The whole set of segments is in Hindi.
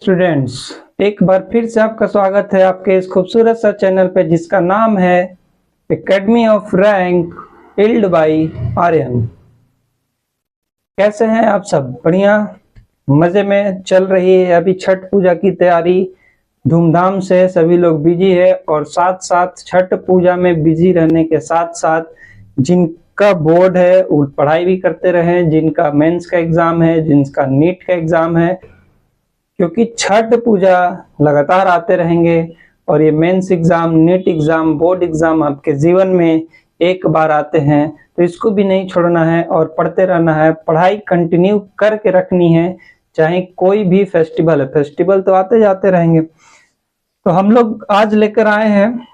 स्टूडेंट्स, एक बार फिर से आपका स्वागत है आपके इस खूबसूरत सा चैनल पे जिसका नाम है academy of rank yield by Aryan. कैसे हैं आप सब? बढ़िया, मजे में चल रही है। अभी छठ पूजा की तैयारी धूमधाम से सभी लोग बिजी है और साथ साथ छठ पूजा में बिजी रहने के साथ साथ जिनका बोर्ड है वो पढ़ाई भी करते रहे, जिनका मेंस का एग्जाम है, जिनका नीट का एग्जाम है, क्योंकि छठ पूजा लगातार आते रहेंगे और ये mains exam, NEET exam, board exam आपके जीवन में एक बार आते हैं, तो इसको भी नहीं छोड़ना है और पढ़ते रहना है। पढ़ाई कंटिन्यू करके रखनी है, चाहे कोई भी फेस्टिवल है। फेस्टिवल तो आते जाते रहेंगे। तो हम लोग आज लेकर आए हैं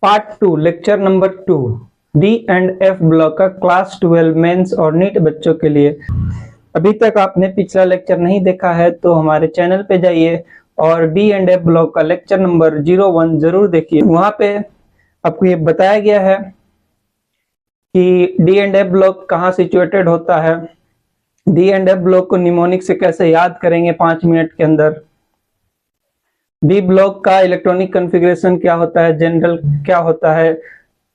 part 2, lecture number 2, D and F block का क्लास 12 मेंस और नीट बच्चों के लिए। अभी तक आपने पिछला लेक्चर नहीं देखा है तो हमारे चैनल पे जाइए और डी एंड एफ ब्लॉक का लेक्चर नंबर 01 जरूर देखिए। वहां पे आपको ये बताया गया है कि डी एंड एफ ब्लॉक कहाँ सिचुएटेड होता है, डी एंड एफ ब्लॉक को निमोनिक से कैसे याद करेंगे 5 मिनट के अंदर, डी ब्लॉक का इलेक्ट्रॉनिक कॉन्फ़िगरेशन क्या होता है, जनरल क्या होता है,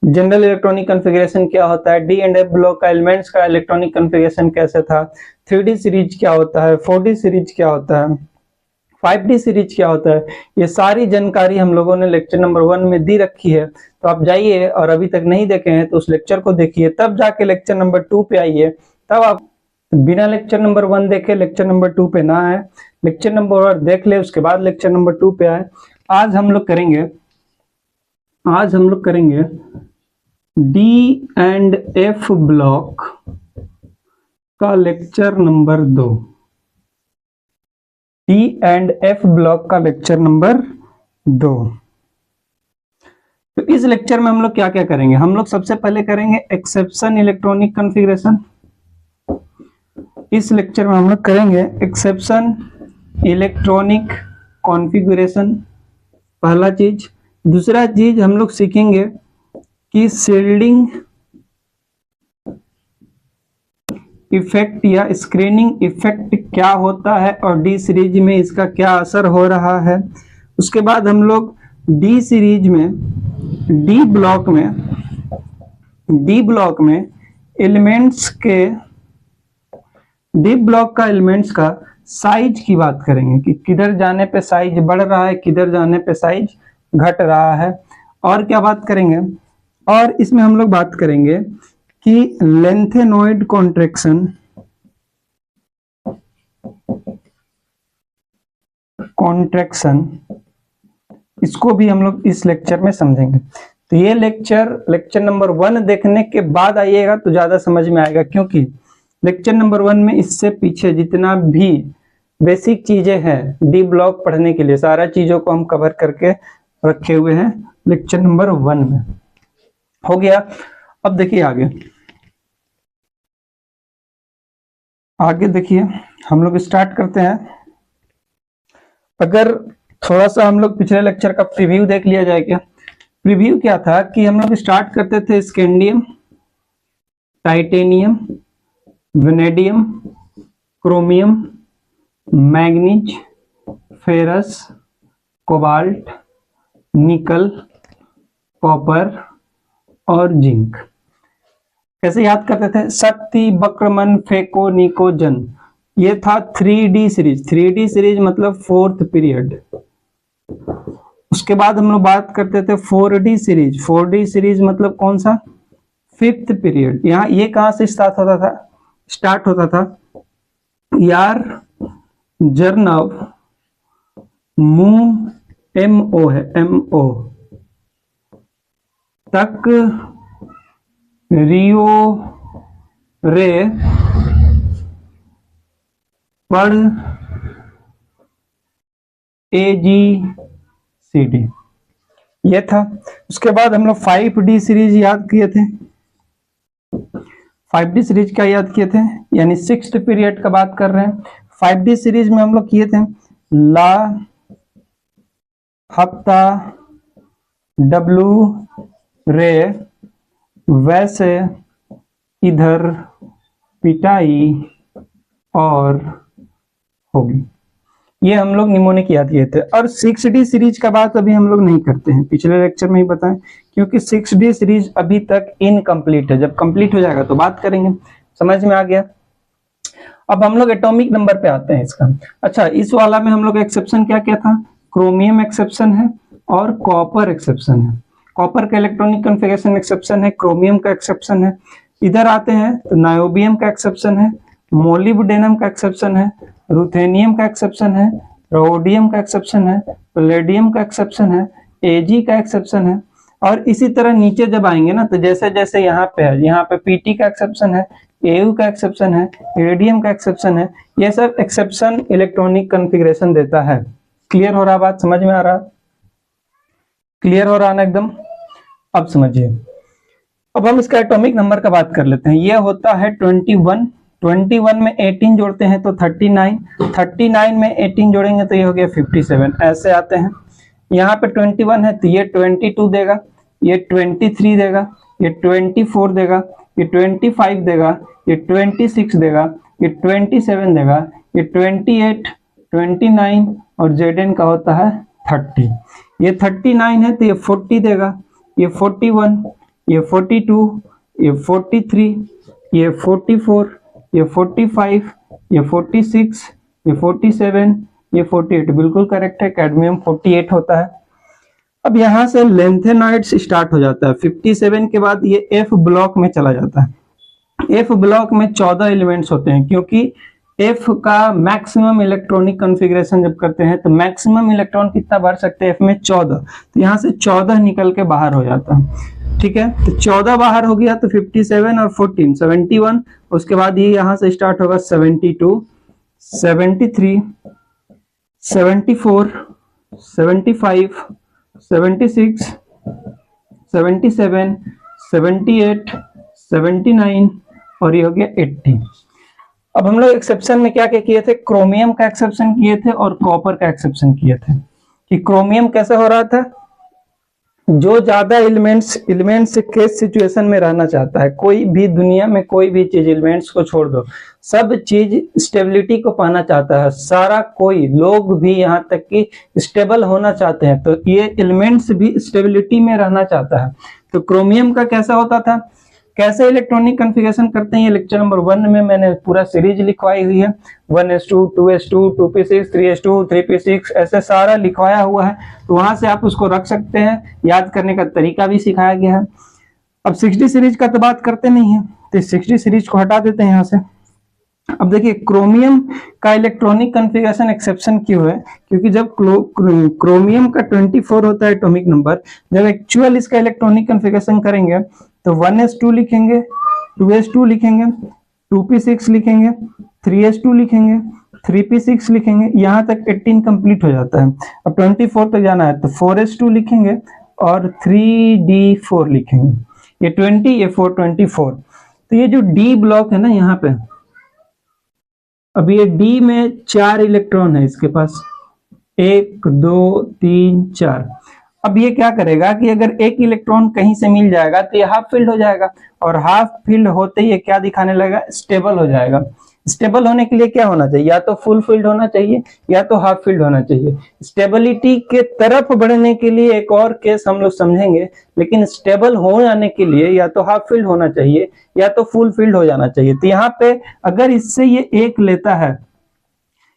जनरल इलेक्ट्रॉनिक कॉन्फ़िगरेशन क्या होता है, डी एंड एफ ब्लॉक का एलिमेंट्स का इलेक्ट्रॉनिक कॉन्फ़िगरेशन कैसे था, 3D सीरीज क्या होता है, 4D सीरीज क्या होता है, 5D सीरीज क्या होता है, ये सारी जानकारी हम लोगों ने लेक्चर नंबर 1 में दी रखी है। तो आप जाइए और अभी तक नहीं देखे हैं तो उस लेक्चर को देखिए, तब जाके लेक्चर नंबर 2 पे आइए। तब आप बिना लेक्चर नंबर 1 देखे लेक्चर नंबर 2 पे ना आए, लेक्चर नंबर 1 देख ले उसके बाद लेक्चर नंबर 2 पे आए। आज हम लोग करेंगे डी एंड एफ ब्लॉक का lecture number 2, D and F block का लेक्चर नंबर 2। तो इस लेक्चर में हम लोग क्या क्या करेंगे? हम लोग सबसे पहले करेंगे एक्सेप्शन इलेक्ट्रॉनिक कॉन्फ़िगरेशन। इस लेक्चर में हम लोग करेंगे एक्सेप्शन इलेक्ट्रॉनिक कॉन्फ़िगरेशन, पहला चीज। दूसरा चीज हम लोग सीखेंगे कि शील्डिंग इफेक्ट या स्क्रीनिंग इफेक्ट क्या होता है और डी सीरीज में इसका क्या असर हो रहा है। उसके बाद हम लोग डी सीरीज में, डी ब्लॉक में एलिमेंट्स के, डी ब्लॉक का एलिमेंट्स का साइज की बात करेंगे कि किधर जाने पे साइज बढ़ रहा है, किधर जाने पे साइज घट रहा है। और क्या बात करेंगे? और इसमें हम लोग बात करेंगे कि लेंथेनॉइड कॉन्ट्रैक्शन, इसको भी हम लोग इस लेक्चर में समझेंगे। तो ये लेक्चर नंबर 1 देखने के बाद आइएगा तो ज्यादा समझ में आएगा, क्योंकि लेक्चर नंबर 1 में इससे पीछे जितना भी बेसिक चीजें हैं डी ब्लॉक पढ़ने के लिए, सारा चीजों को हम कवर करके रखे हुए हैं लेक्चर नंबर 1 में। हो गया। अब देखिए आगे देखिए, हम लोग स्टार्ट करते हैं। अगर थोड़ा सा हम लोग पिछले लेक्चर का प्रीव्यू देख लिया जाए। क्या प्रीव्यू क्या था कि हम लोग स्टार्ट करते थे scandium, titanium, vanadium, chromium, manganese, ferrous, cobalt, nickel, copper और जिंक। कैसे याद करते थे? शक्ति, बक्रमन, फेको, निकोजन। ये था 3D सीरीज। 3D सीरीज मतलब 4th पीरियड। उसके बाद हम लोग बात करते थे 4D सीरीज। 4D सीरीज मतलब कौन सा? 5th period. यहाँ ये कहां से स्टार्ट होता था यार, जर्नव MO है, MO तक रियो रे पर AGCD ये था। उसके बाद हम लोग 5D सीरीज याद किए थे। 5D सीरीज क्या याद किए थे? यानी 6th पीरियड का बात कर रहे हैं। 5D सीरीज में हम लोग किए थे ला, हफ्ता, डब्लू, रे, वैसे, इधर, पिटाई और होगी। ये हम लोग निमोनिक याद किए थे। और 6D सीरीज का बात अभी हम लोग नहीं करते हैं, पिछले लेक्चर में ही बताएं, क्योंकि 6D सीरीज अभी तक इनकम्प्लीट है, जब कंप्लीट हो जाएगा तो बात करेंगे। समझ में आ गया। अब हम लोग एटॉमिक नंबर पे आते हैं इसका। अच्छा, इस वाला में हम लोग एक्सेप्शन क्या क्या था, क्रोमियम एक्सेप्शन है और कॉपर एक्सेप्शन है। कॉपर का इलेक्ट्रॉनिक कॉन्फ़िगरेशन एक्सेप्शन है, क्रोमियम का एक्सेप्शन है। इधर आते हैं तो नायोबियम का एक्सेप्शन है, मोलिब्डेनम का एक्सेप्शन है, रुथेनियम का एक्सेप्शन है, रोडियम का एक्सेप्शन है, पैलेडियम का एक्सेप्शन है, एजी का एक्सेप्शन है। और इसी तरह नीचे जब आएंगे ना, तो जैसे जैसे यहाँ पे है, यहाँ पे पीटी का एक्सेप्शन है, एयू का एक्सेप्शन है, इरिडियम का एक्सेप्शन है। ये सब एक्सेप्शन इलेक्ट्रॉनिक कॉन्फ़िगरेशन देता है। क्लियर हो रहा, बात समझ में आ रहा, क्लियर हो रहा ना एकदम। अब समझिए, अब हम इसका एटॉमिक नंबर का बात कर लेते हैं। ये होता है 21, 21 में 18 जोड़ते हैं तो 39, 39 में 18 जोड़ेंगे तो ये हो गया 57। ऐसे आते हैं, यहाँ पे 21 है तो ये 22 देगा, ये 23 देगा, ये 24 देगा, ये 25 देगा, ये 26 देगा, ये 27 देगा, ये 28, 29 और जेडन का होता है 30। ये 39 है तो ये 40 देगा, ये 41, ये 42, ये 43, ये 44, ये 45, ये 46, ये 47, ये 48। बिल्कुल करेक्ट है, कैडमियम 48 होता है। अब यहाँ से लेंथेनाइड्स स्टार्ट हो जाता है। 57 के बाद ये एफ ब्लॉक में चला जाता है। एफ ब्लॉक में 14 एलिमेंट्स होते हैं, क्योंकि एफ का मैक्सिमम इलेक्ट्रॉनिक कॉन्फ़िगरेशन जब करते हैं तो मैक्सिमम इलेक्ट्रॉन कितना भर सकते हैं एफ में, 14। तो यहाँ से 14 निकल के बाहर हो जाता है। ठीक है, तो 14 बाहर हो गया तो 57 और 14 71। उसके बाद ये यहाँ से स्टार्ट होगा 72, 73, 74, 75, 76, 77, 78, 79 और ये हो गया 80। अब हम लोग एक्सेप्शन में क्या क्या किए थे, क्रोमियम का एक्सेप्शन किए थे और कॉपर का एक्सेप्शन किए थे। कि क्रोमियम कैसे हो रहा था, जो ज्यादा एलिमेंट्स के सिचुएशन में रहना चाहता है, कोई भी दुनिया में कोई भी चीज, एलिमेंट्स को छोड़ दो, सब चीज स्टेबिलिटी को पाना चाहता है, सारा कोई लोग भी यहाँ तक कि स्टेबल होना चाहते हैं, तो ये एलिमेंट्स भी स्टेबिलिटी में रहना चाहता है। तो क्रोमियम का कैसा होता था, कैसे इलेक्ट्रॉनिक कॉन्फ़िगरेशन करते हैं, ये लेक्चर नंबर 1 में मैंने पूरा सीरीज लिखवाई हुई है। 1s2, 2s2, 2p6, 3s2, 3p6 ऐसे सारा लिखवाया हुआ है, तो वहां से आप उसको रख सकते हैं। याद करने का तरीका भी सिखाया गया है। अब 6D सीरीज का तो बात करते नहीं है, तो 6D सीरीज को हटा देते हैं यहाँ से। अब देखिए, क्रोमियम का इलेक्ट्रॉनिक कॉन्फ़िगरेशन एक्सेप्शन क्यों है, क्योंकि जब क्रोमियम का 24 होता है एटॉमिक नंबर, जब एक्चुअल इसका इलेक्ट्रॉनिक कॉन्फ़िगरेशन करेंगे तो 1s2 लिखेंगे, 2s2 लिखेंगे, 2p6 लिखेंगे, 3s2 लिखेंगे, 3p6 लिखेंगे, यहाँ तक 18 कंप्लीट हो जाता है। अब 24 तक जाना है तो 4s2 लिखेंगे और 3d4 लिखेंगे। ये 20, ये 4, 24। तो ये जो डी ब्लॉक है ना यहाँ पे, अब ये डी में 4 इलेक्ट्रॉन है इसके पास, 1 2 3 4। अब ये क्या करेगा कि अगर एक इलेक्ट्रॉन कहीं से मिल जाएगा तो ये हाफ फील्ड हो जाएगा, और हाफ फील्ड होते ही ये क्या दिखाने लगेगा, स्टेबल हो जाएगा। स्टेबल होने के लिए क्या होना चाहिए, या तो फुल फील्ड होना चाहिए या तो हाफ फील्ड होना चाहिए। स्टेबिलिटी के तरफ बढ़ने के लिए एक और केस हम लोग समझेंगे, लेकिन स्टेबल हो जाने के लिए या तो हाफ फील्ड होना चाहिए या तो फुल फील्ड हो जाना चाहिए। तो यहाँ पे अगर इससे ये 1 लेता है,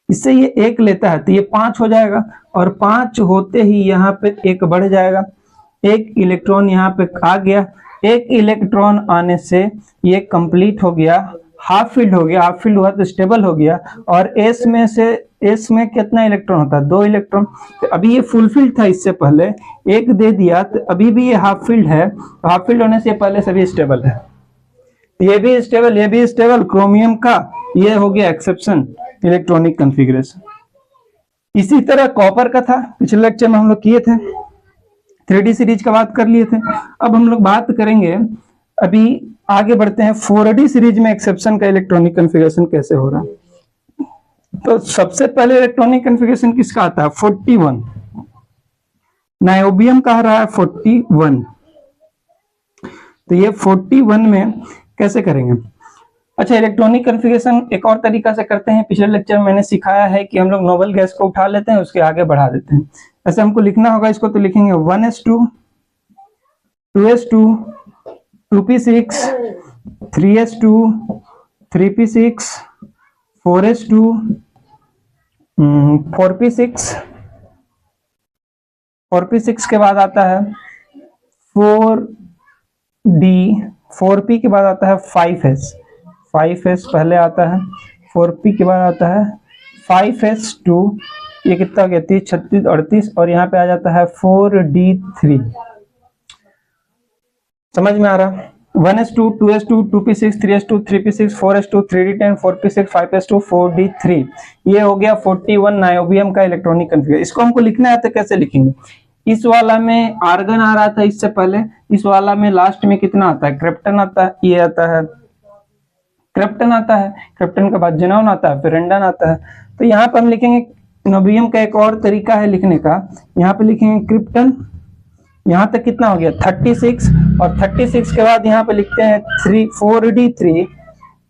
इससे ये 1 लेता है तो ये 5 हो जाएगा, और 5 होते ही यहाँ पे 1 बढ़ जाएगा। 1 इलेक्ट्रॉन यहाँ पे आ गया, 1 इलेक्ट्रॉन आने से ये कंप्लीट हो गया, हाफ फील्ड हो गया। हाफ फील्ड हुआ तो स्टेबल हो गया। और एस में कितना इलेक्ट्रॉन होता है, 2 इलेक्ट्रॉन। तो अभी ये फुल फील्ड था, इससे पहले 1 दे दिया, तो अभी भी ये हाफ फील्ड है। तो हाफ फील्ड होने से पहले सभी स्टेबल है, ये भी स्टेबल, ये भी स्टेबल। क्रोमियम का ये हो गया एक्सेप्शन इलेक्ट्रॉनिक कॉन्फ़िगरेशन। इसी तरह कॉपर का था, पिछले लेक्चर में हम लोग किए थे, 3D सीरीज का बात कर लिए थे। अब हम लोग बात करेंगे, अभी आगे बढ़ते हैं 4D सीरीज में एक्सेप्शन का इलेक्ट्रॉनिक कॉन्फ़िगरेशन कैसे हो रहा है। तो सबसे पहले इलेक्ट्रॉनिक कॉन्फ़िगरेशन किसका आता है, 41। नायोबियम का आ रहा है 41। तो ये 41 में कैसे करेंगे, अच्छा, इलेक्ट्रॉनिक कॉन्फ़िगरेशन एक और तरीका से करते हैं। पिछले लेक्चर में मैंने सिखाया है कि हम लोग नोबल गैस को उठा लेते हैं, उसके आगे बढ़ा देते हैं। ऐसे हमको लिखना होगा इसको, तो लिखेंगे 1s2 2s2 2p6 3s2 3p6 4s2 4p6 4p6 के बाद आता है 4d 4p के बाद आता है 5s 5s पहले आता है, 4p के बाद आता है 5s2, ये कितना हो गया 30 36 38, और यहाँ पे आ जाता है 4d3। समझ में आ रहा? 1s2 2s2 2p6 3s2 3p6 4s2 3d10 4p6 5s2 4d3, ये हो गया 41 नायोबियम का इलेक्ट्रॉनिक कॉन्फ़िगरेशन। इसको हमको लिखना है तो कैसे लिखेंगे? इस वाला में आर्गन आ रहा था इससे पहले, इस वाला में लास्ट में कितना आता है? क्रिप्टन आता है, ये आता है क्रिप्टन आता है, क्रिप्टन के बाद ज़ेनॉन आता है, फिर रेंडन आता है। तो यहाँ पर हम लिखेंगे नोबियम का एक और तरीका है लिखने का, यहाँ पे लिखेंगे क्रिप्टन, यहाँ तक कितना हो गया 36, और 36 के बाद यहाँ पे लिखते हैं 4d3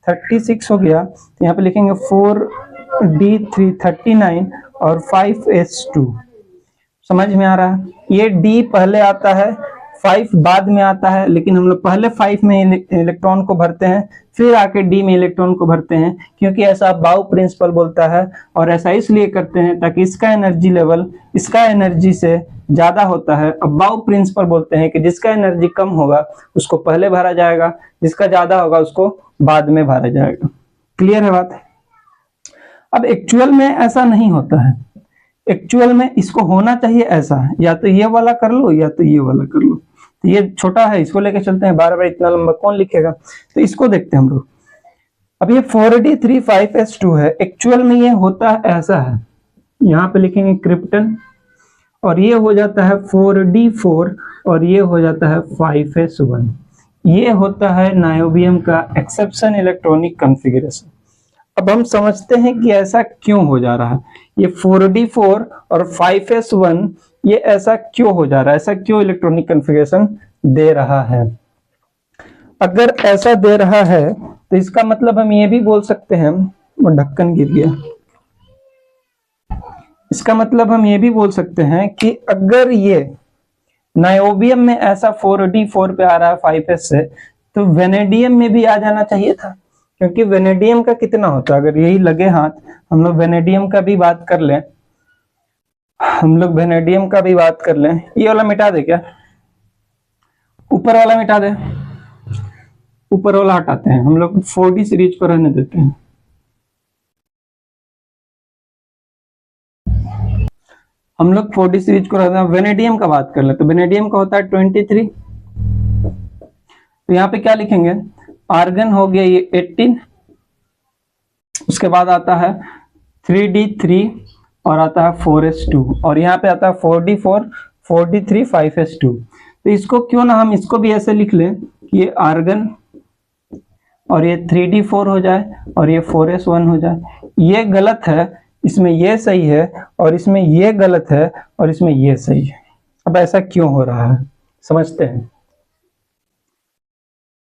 36 हो गया, तो यहाँ पे लिखेंगे 4d3 39 और 5s2। समझ में आ रहा है? ये d पहले आता है, 5 बाद में आता है, लेकिन हम लोग पहले 5 में इलेक्ट्रॉन को भरते हैं, फिर आके d में इलेक्ट्रॉन को भरते हैं, क्योंकि ऐसा बाउ प्रिंसिपल बोलता है। और ऐसा इसलिए करते हैं ताकि इसका एनर्जी लेवल इसका एनर्जी से ज्यादा होता है। अब बाउ प्रिंसिपल बोलते हैं कि जिसका एनर्जी कम होगा उसको पहले भरा जाएगा, जिसका ज्यादा होगा उसको बाद में भरा जाएगा। क्लियर है बात? अब एक्चुअल में ऐसा नहीं होता है, एक्चुअल में इसको होना चाहिए ऐसा, या तो ये वाला कर लो या तो ये वाला कर लो। तो ये छोटा है, इसको लेके चलते हैं, बार बार इतना लंबा कौन लिखेगा? तो इसको देखते हैं हम लोग। अब ये 4d3 5s2 है, एक्चुअल में ये होता है ऐसा है, यहाँ पे लिखेंगे क्रिप्टन, और ये हो जाता है 4d4, और ये हो जाता है 5s1। ये होता है नायोबियम का एक्सेप्शन इलेक्ट्रॉनिक कॉन्फ़िगरेशन। अब हम समझते हैं कि ऐसा क्यों हो जा रहा है, ये 4d4 और 5s1 ये ऐसा क्यों हो जा रहा है, ऐसा क्यों इलेक्ट्रॉनिक कॉन्फ़िगरेशन दे रहा है। अगर ऐसा दे रहा है तो इसका मतलब हम ये भी बोल सकते हैं, वो ढक्कन गिर गया, इसका मतलब हम ये भी बोल सकते हैं कि अगर ये नायोबियम में ऐसा 4d4 पे आ रहा है 5s से, तो वेनेडियम में भी आ जाना चाहिए था, क्योंकि वेनेडियम का कितना होता है, अगर यही लगे हाथ, हम लोग वेनेडियम का भी बात कर लें, हम लोग वेनेडियम का भी बात कर लें। ये वाला मिटा दे क्या, ऊपर वाला मिटा दे, ऊपर वाला हटाते हैं, हम लोग 4d सीरीज को रहने देते हैं। हम लोग 4d सीरीज को रहते हैं, वेनेडियम का बात कर ले, तो वेनेडियम का होता है 23। तो यहाँ पे क्या लिखेंगे, आर्गन हो गया ये 18, उसके बाद आता है 3d3 और आता है 4s2, और यहाँ पे आता है 4d4 4d3 5s2। तो इसको क्यों ना हम इसको भी ऐसे लिख लें कि ये आर्गन और ये 3d4 हो जाए और ये 4s1 हो जाए। ये गलत है, इसमें ये सही है, और इसमें ये गलत है, और इसमें ये सही है। अब ऐसा क्यों हो रहा है समझते हैं।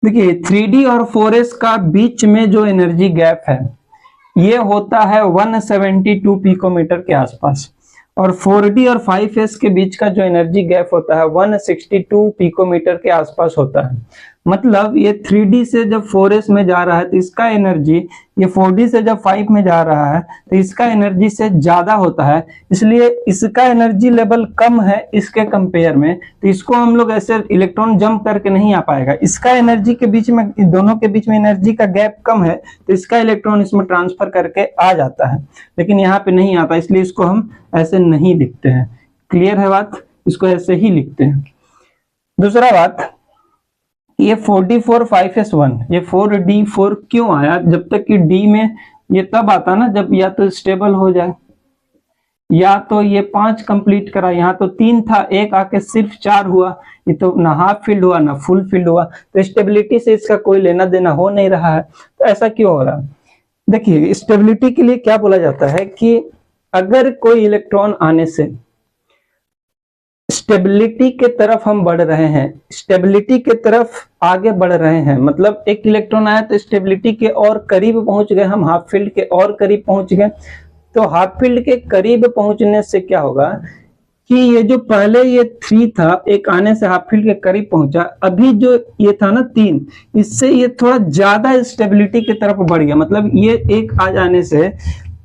देखिए 3d और 4s का बीच में जो एनर्जी गैप है ये होता है 172 पिकोमीटर के आसपास, और 4d और 5s के बीच का जो एनर्जी गैप होता है 162 पिकोमीटर के आसपास होता है। मतलब ये 3d से जब 4s में जा रहा है तो इसका एनर्जी, ये 4d से जब 5 में जा रहा है तो इसका एनर्जी से ज्यादा होता है, इसलिए इसका एनर्जी लेवल कम है इसके कंपेयर में। तो इसको हम लोग ऐसे इलेक्ट्रॉन जंप करके नहीं आ पाएगा, इसका एनर्जी के बीच में, दोनों के बीच में एनर्जी का गैप कम है, तो इसका इलेक्ट्रॉन इसमें ट्रांसफर करके आ जाता है, लेकिन यहाँ पे नहीं आता, इसलिए इसको हम ऐसे नहीं लिखते हैं। क्लियर है बात? इसको ऐसे ही लिखते हैं। दूसरा बात, ये 4d4 5s1, ये 4d4 क्यों आया, जब तक कि d में ये तब आता ना जब या तो स्टेबल हो जाए, या तो ये 5 कंप्लीट करा, यहाँ तो 3 था, एक आके सिर्फ 4 हुआ, ये तो ना हाफ फील्ड हुआ ना फुल फील्ड हुआ, तो स्टेबिलिटी से इसका कोई लेना देना हो नहीं रहा है। तो ऐसा क्यों हो रहा है? देखिए स्टेबिलिटी के लिए क्या बोला जाता है कि अगर कोई इलेक्ट्रॉन आने से स्टेबिलिटी के तरफ हम बढ़ रहे हैं, स्टेबिलिटी के तरफ आगे बढ़ रहे हैं। मतलब एक इलेक्ट्रॉन आया तो स्टेबिलिटी के और करीब पहुंच गए हम, हाफ फील्ड के और करीब पहुंच गए। तो हाफ फील्ड के करीब पहुंचने से क्या होगा कि ये जो पहले ये 3 था, एक आने से हाफ फील्ड के करीब पहुंचा, अभी जो ये था ना 3, इससे ये थोड़ा ज्यादा स्टेबिलिटी की तरफ बढ़ गया। मतलब ये एक आ जाने से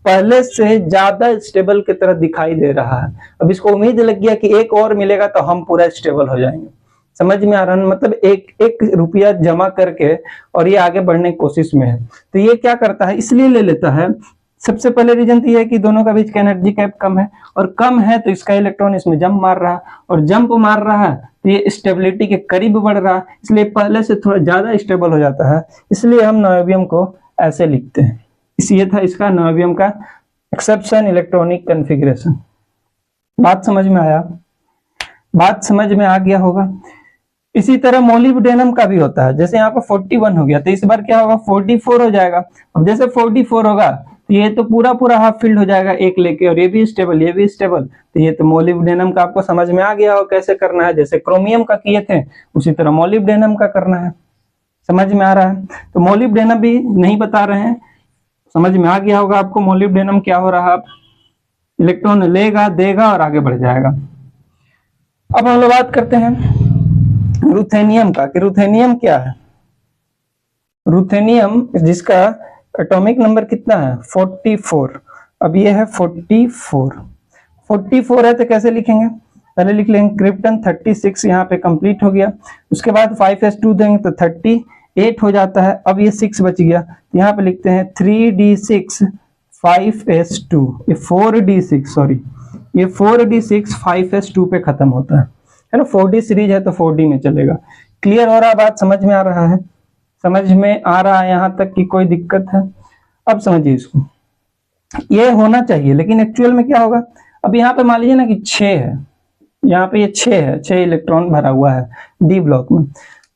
पहले से ज्यादा स्टेबल की तरह दिखाई दे रहा है। अब इसको उम्मीद लग गया कि एक और मिलेगा तो हम पूरा स्टेबल हो जाएंगे। समझ में आ रहा है? मतलब एक रुपया जमा करके और ये आगे बढ़ने की कोशिश में है, तो ये क्या करता है, इसलिए ले लेता है। सबसे पहले रीजन तो ये है कि दोनों का बीच का एनर्जी गैप कम है, और कम है तो इसका इलेक्ट्रॉन इसमें जंप मार रहा है, और जंप मार रहा है तो ये स्टेबिलिटी के करीब बढ़ रहा है, इसलिए पहले से थोड़ा ज्यादा स्टेबल हो जाता है। इसलिए हम नायोबियम को ऐसे लिखते हैं। ये था इसका नायोबियम का एक्सेप्शन इलेक्ट्रॉनिक कॉन्फ़िगरेशन। बात समझ में आया? बात समझ में आ गया होगा। इसी तरह मोलिब्डेनम का भी होता है। जैसे यहाँ पर 41 हो गया तो इस बार क्या होगा, 44 हो जाएगा। अब जैसे 44 होगा तो ये तो पूरा पूरा हाफ फील्ड हो जाएगा एक लेके, और ये भी स्टेबल, ये भी स्टेबल। तो ये तो मोलिब्डेनम का आपको समझ में आ गया हो कैसे करना है। जैसे क्रोमियम का किए थे उसी तरह मोलिब्डेनम का करना है। समझ में आ रहा है? तो मोलिब्डेनम भी नहीं बता रहे हैं, समझ में आ गया होगा आपको मोलिब्डेनम क्या हो रहा है। इलेक्ट्रॉन लेगा, देगा और आगे बढ़ जाएगा। अब हम लोग बात करते हैं रुथेनियम का, कि रुथेनियम क्या है। रुथेनियम जिसका एटॉमिक नंबर कितना है, 44। अब ये है 44 है तो कैसे लिखेंगे, पहले लिख लेंगे क्रिप्टन 36 यहाँ पे कंप्लीट हो गया। उसके बाद 5s2 देंगे तो 38 हो जाता है। अब ये 6 बच गया, यहाँ पे लिखते हैं 3d6 5s2, ये 4d6 सॉरी, ये 4d6 5s2 पे खत्म होता है ना। 4d सीरीज है तो 4d में चलेगा। क्लियर हो रहा, बात समझ में आ रहा है? समझ में आ रहा है यहाँ तक कि कोई दिक्कत है? अब समझिए इसको, ये होना चाहिए लेकिन एक्चुअल में क्या होगा। अब यहाँ पे मान लीजिए ना कि 6 है, यहाँ पे ये 6 है, 6 इलेक्ट्रॉन भरा हुआ है डी ब्लॉक में।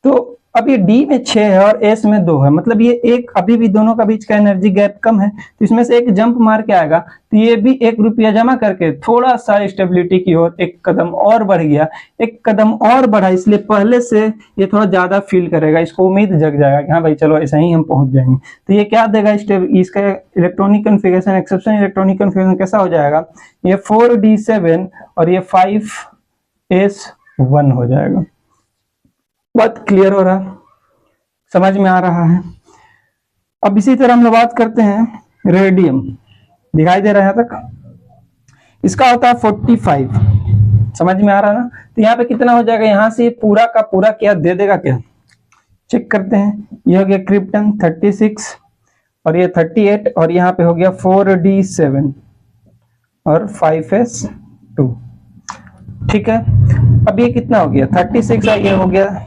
तो अब ये डी में 6 है और एस में 2 है, मतलब ये एक अभी भी दोनों का बीच का एनर्जी गैप कम है, तो इसमें से एक जंप मार के आएगा तो ये भी 1 रुपया जमा करके थोड़ा सा स्टेबिलिटी की ओर एक कदम और बढ़ गया, एक कदम और बढ़ा, इसलिए पहले से ये थोड़ा ज्यादा फील करेगा, इसको उम्मीद जग जाएगा कि हाँ भाई चलो ऐसा ही हम पहुंच जाएंगे। तो ये क्या देगा, इसका electronic configuration, exception electronic configuration कैसा हो जाएगा, ये 4d7 और ये 5s1 हो जाएगा। बात क्लियर हो रहा, समझ में आ रहा है? अब इसी तरह हम लोग बात करते हैं रेडियम, दिखाई दे रहा है तक, इसका होता है 45। समझ में आ रहा है ना? तो यहाँ पे कितना हो जाएगा, यहाँ से पूरा का पूरा क्या दे देगा, क्या चेक करते हैं। ये हो गया क्रिप्टन 36 और ये 38 और यहाँ पे हो गया 4d7 और 5s2। ठीक है, अब ये कितना हो गया 36 और ये हो गया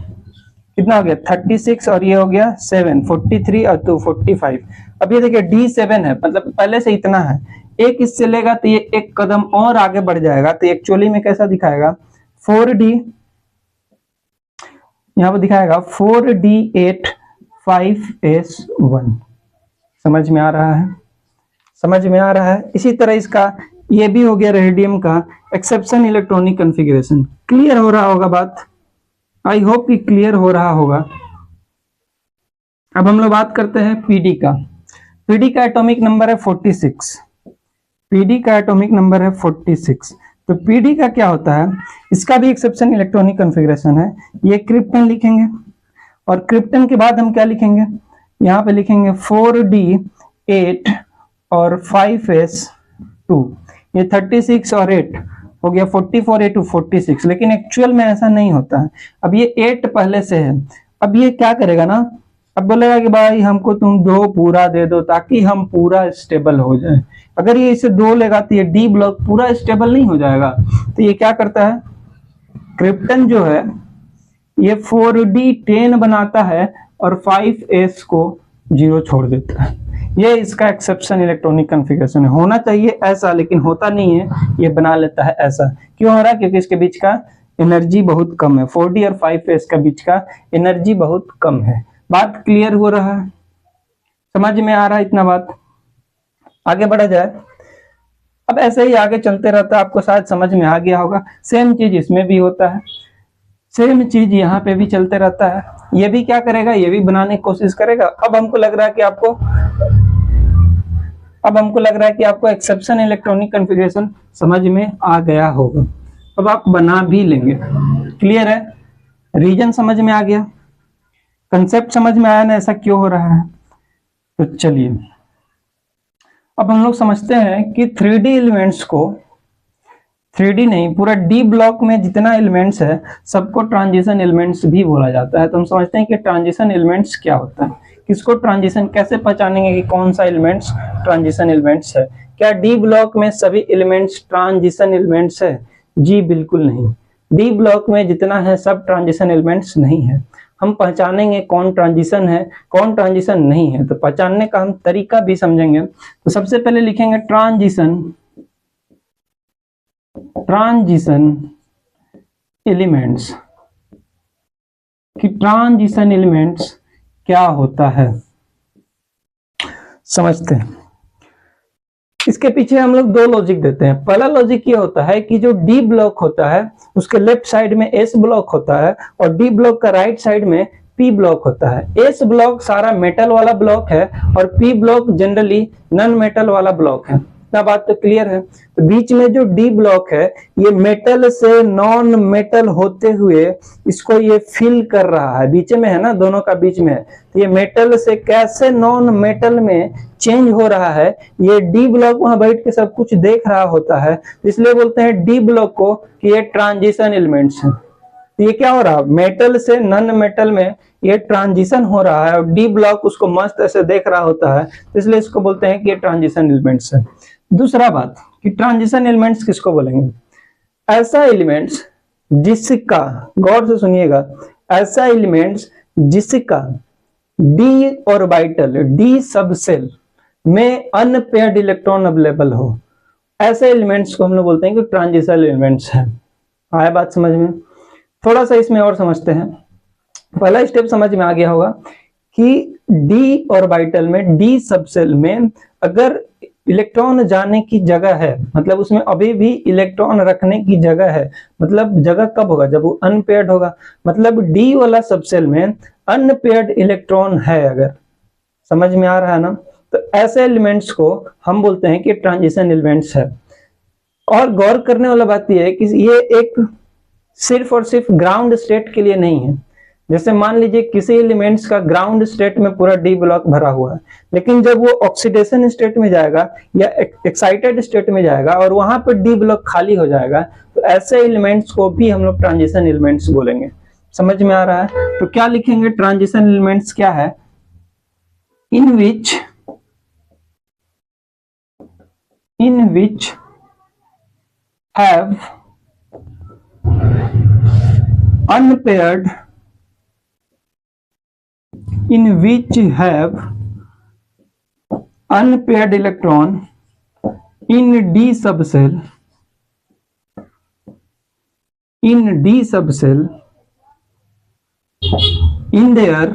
कितना हो गया 36 और ये हो गया 7, 43 और 2 45। अब ये देखिए D7 है, मतलब पहले से इतना है, एक इससे लेगा तो ये एक कदम और आगे बढ़ जाएगा। तो एक्चुअली में कैसा दिखाएगा, 4d यहाँ पर दिखाएगा 4d8 5s1। समझ में आ रहा है? समझ में आ रहा है? इसी तरह इसका ये भी हो गया रेडियम का एक्सेप्शन इलेक्ट्रॉनिक कॉन्फ़िगरेशन। क्लियर हो रहा होगा बात, आई होप कि क्लियर हो रहा होगा। अब हम लोग बात करते हैं पीडी का। पीडी का एटॉमिक नंबर है 46। पीडी का एटॉमिक नंबर है 46। तो पीडी का क्या होता है, इसका भी एक्सेप्शन इलेक्ट्रॉनिक कॉन्फ़िगरेशन है। ये क्रिप्टन लिखेंगे और क्रिप्टन के बाद हम क्या लिखेंगे, यहाँ पे लिखेंगे 4d8 और 5s2। ये 36 और 8 हो गया 44 to 46, लेकिन एक्चुअल में ऐसा नहीं होता है। अब ये 8 पहले से है, अब ये क्या करेगा ना, अब बोलेगा कि भाई हमको तुम 2 पूरा दे दो ताकि हम पूरा स्टेबल हो जाए। अगर ये इसे 2 लेगा तो ये डी ब्लॉक पूरा स्टेबल नहीं हो जाएगा। तो ये क्या करता है, क्रिप्टन जो है ये 4d10 बनाता है और 5s को 0 छोड़ देता है। ये इसका एक्सेप्शन इलेक्ट्रॉनिक कॉन्फ़िगरेशन है। होना चाहिए ऐसा, लेकिन होता नहीं है, ये बना लेता है ऐसा। क्यों हो रहा है, क्योंकि इसके बीच का एनर्जी बहुत कम है। 4d और 5s का बीच का एनर्जी बहुत कम है। बात क्लियर हो रहा है, समझ में आ रहा है इतना बात? आगे बढ़ा जाए। अब ऐसे ही आगे चलते रहता है, आपको शायद समझ में आ गया होगा। सेम चीज इसमें भी होता है, सेम चीज यहाँ पे भी चलते रहता है। ये भी क्या करेगा, ये भी बनाने की कोशिश करेगा। अब हमको लग रहा है कि आपको एक्सेप्शन इलेक्ट्रॉनिक कॉन्फ़िगरेशन समझ में आ गया होगा। अब आप बना भी लेंगे। क्लियर है, रीजन समझ में आ गया, कंसेप्ट समझ में आया ना, ऐसा क्यों हो रहा है। तो चलिए अब हम लोग समझते हैं कि 3D एलिमेंट्स को, 3D नहीं, पूरा डी ब्लॉक में जितना एलिमेंट्स है सबको ट्रांजिशन एलिमेंट्स भी बोला जाता है। तो हम समझते हैं कि ट्रांजिशन एलिमेंट्स क्या होता है, किसको ट्रांजिशन, कैसे पहचानेंगे कि कौन सा एलिमेंट्स ट्रांजिशन एलिमेंट्स है। क्या डी ब्लॉक में सभी एलिमेंट्स ट्रांजिशन एलिमेंट्स है? जी बिल्कुल नहीं, डी ब्लॉक में जितना है सब ट्रांजिशन एलिमेंट्स नहीं है। हम पहचानेंगे कौन ट्रांजिशन है कौन ट्रांजिशन नहीं है, तो पहचानने का हम तरीका भी समझेंगे। तो सबसे पहले लिखेंगे ट्रांजिशन एलिमेंट्स, कि ट्रांजिशन एलिमेंट्स क्या होता है, समझते हैं। इसके पीछे हम लोग दो लॉजिक देते हैं। पहला लॉजिक ये होता है कि जो डी ब्लॉक होता है उसके लेफ्ट साइड में एस ब्लॉक होता है और डी ब्लॉक का राइट साइड में पी ब्लॉक होता है। एस ब्लॉक सारा मेटल वाला ब्लॉक है और P block generally non metal वाला ब्लॉक है। इतना बात तो क्लियर है। तो बीच में जो डी ब्लॉक है ये मेटल से नॉन मेटल होते हुए इसको ये फिल कर रहा है, बीच में है ना, दोनों का बीच में है। तो ये मेटल से कैसे नॉन मेटल में चेंज हो रहा है, ये डी ब्लॉक वहां बैठ के सब कुछ देख रहा होता है, इसलिए बोलते हैं डी ब्लॉक को कि ये ट्रांजिशन एलिमेंट्स है। तो ये क्या हो रहा है, मेटल से नॉन मेटल में ये ट्रांजिशन हो रहा है और डी ब्लॉक उसको मस्त ऐसे देख रहा होता है, इसलिए इसको बोलते हैं कि ये ट्रांजिशन एलिमेंट्स है। दूसरा बात कि ट्रांजिशन एलिमेंट्स किसको बोलेंगे, ऐसा एलिमेंट्स जिसका, गौर से सुनिएगा, ऐसा एलिमेंट्स जिसका डी ऑर्बिटल, डी सबसेल में अनपेयर्ड इलेक्ट्रॉन अवेलेबल हो, ऐसे एलिमेंट्स को हम लोग बोलते हैं कि ट्रांजिशन एलिमेंट्स है। आया बात समझ में? थोड़ा सा इसमें और समझते हैं। पहला स्टेप समझ में आ गया होगा कि डी ऑर्बिटल में, डी सबसेल में अगर इलेक्ट्रॉन जाने की जगह है, मतलब उसमें अभी भी इलेक्ट्रॉन रखने की जगह है, मतलब जगह कब होगा, जब वो अनपेयर्ड होगा, मतलब डी वाला सबसेल में अनपेयर्ड इलेक्ट्रॉन है अगर, समझ में आ रहा है ना। तो ऐसे एलिमेंट्स को हम बोलते हैं कि ट्रांजिशन एलिमेंट्स है। और गौर करने वाला बात यह है कि ये एक सिर्फ और सिर्फ ग्राउंड स्टेट के लिए नहीं है। जैसे मान लीजिए किसी एलिमेंट्स का ग्राउंड स्टेट में पूरा डी ब्लॉक भरा हुआ है, लेकिन जब वो ऑक्सीडेशन स्टेट में जाएगा या एक्साइटेड स्टेट में जाएगा और वहां पर डी ब्लॉक खाली हो जाएगा, तो ऐसे एलिमेंट्स को भी हम लोग ट्रांजिशन एलिमेंट्स बोलेंगे। समझ में आ रहा है? तो क्या लिखेंगे, ट्रांजिशन एलिमेंट्स क्या है, in which have unpaired, in which have unpaired electron in d subcell, in d subcell in their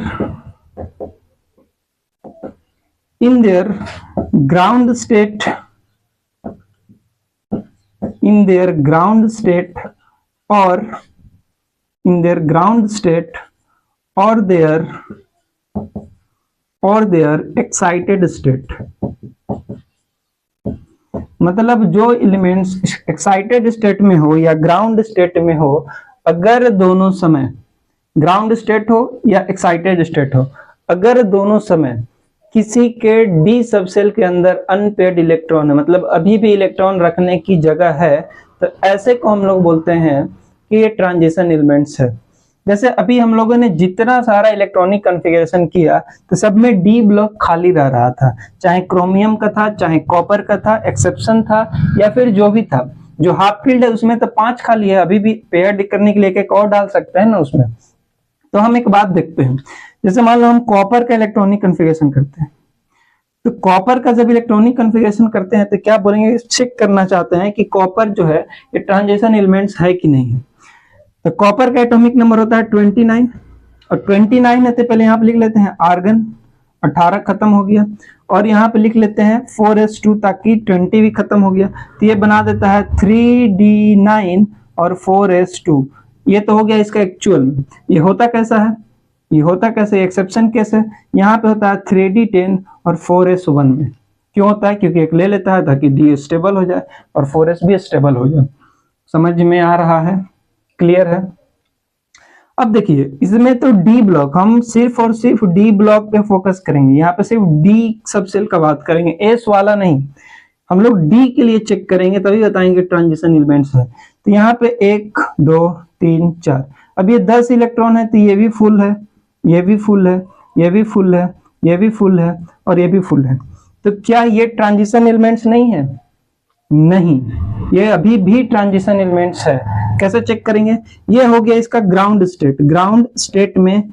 ground state, in their ground state or in their ground state or their excited state। मतलब जो एलिमेंट्स एक्साइटेड स्टेट में हो या ग्राउंड स्टेट में हो, अगर दोनों समय ग्राउंड स्टेट हो या एक्साइटेड स्टेट हो, अगर दोनों समय किसी के डी सबसेल के अंदर अनपेयर्ड इलेक्ट्रॉन है, मतलब अभी भी इलेक्ट्रॉन रखने की जगह है, तो ऐसे को हम लोग बोलते हैं कि ये ट्रांजिशन एलिमेंट्स है। जैसे अभी हम लोगों ने जितना सारा इलेक्ट्रॉनिक कॉन्फ़िगरेशन किया तो सब में डी ब्लॉक खाली रह रहा था, चाहे क्रोमियम का था, चाहे कॉपर का था, एक्सेप्शन था या फिर जो भी था। जो हाफ फील्ड है उसमें तो 5 खाली है, अभी भी पेयर करने के लिए एक और डाल सकते हैं ना उसमें। तो हम एक बात देखते हैं, जैसे मान लो हम कॉपर का इलेक्ट्रॉनिक कॉन्फ़िगरेशन करते हैं, तो कॉपर का जब इलेक्ट्रॉनिक कॉन्फ़िगरेशन करते हैं तो क्या बोलेंगे, चेक करना चाहते हैं कि कॉपर जो है ये ट्रांजिशन एलिमेंट्स है कि नहीं है। तो कॉपर का एटॉमिक नंबर होता है 29 और 29 है तो पहले यहाँ पे लिख लेते हैं आर्गन 18 खत्म हो गया, और यहाँ पे लिख लेते हैं 4s2 ताकि 20 भी खत्म हो गया, तो ये बना देता है 3d9 और 4s2। ये तो हो गया इसका एक्चुअल में। ये होता कैसा है, ये होता कैसे, एक्सेप्शन केस है। यहाँ पे होता है 3d10 और 4s1 में। क्यों होता है, क्योंकि एक ले लेता है ताकि d स्टेबल हो जाए और 4s भी स्टेबल हो जाए। समझ में आ रहा है, क्लियर है। अब देखिए इसमें तो डी ब्लॉक, हम सिर्फ और सिर्फ डी ब्लॉक पे फोकस करेंगे, यहाँ पे सिर्फ डी सब सेल का बात करेंगे, एस वाला नहीं। हम लोग डी के लिए चेक करेंगे तभी बताएंगे ट्रांजिशन एलिमेंट्स है। तो यहाँ पे 1 2 3 4, अब ये 10 इलेक्ट्रॉन है तो ये भी फुल है, ये भी फुल है, ये भी फुल है, ये भी फुल है और ये भी फुल है। तो क्या ये ट्रांजिशन एलिमेंट्स नहीं है? नहीं, ये अभी भी ट्रांजिशन एलिमेंट्स है। कैसे चेक करेंगे? ये हो गया इसका ग्राउंड स्टेट। ग्राउंड स्टेट में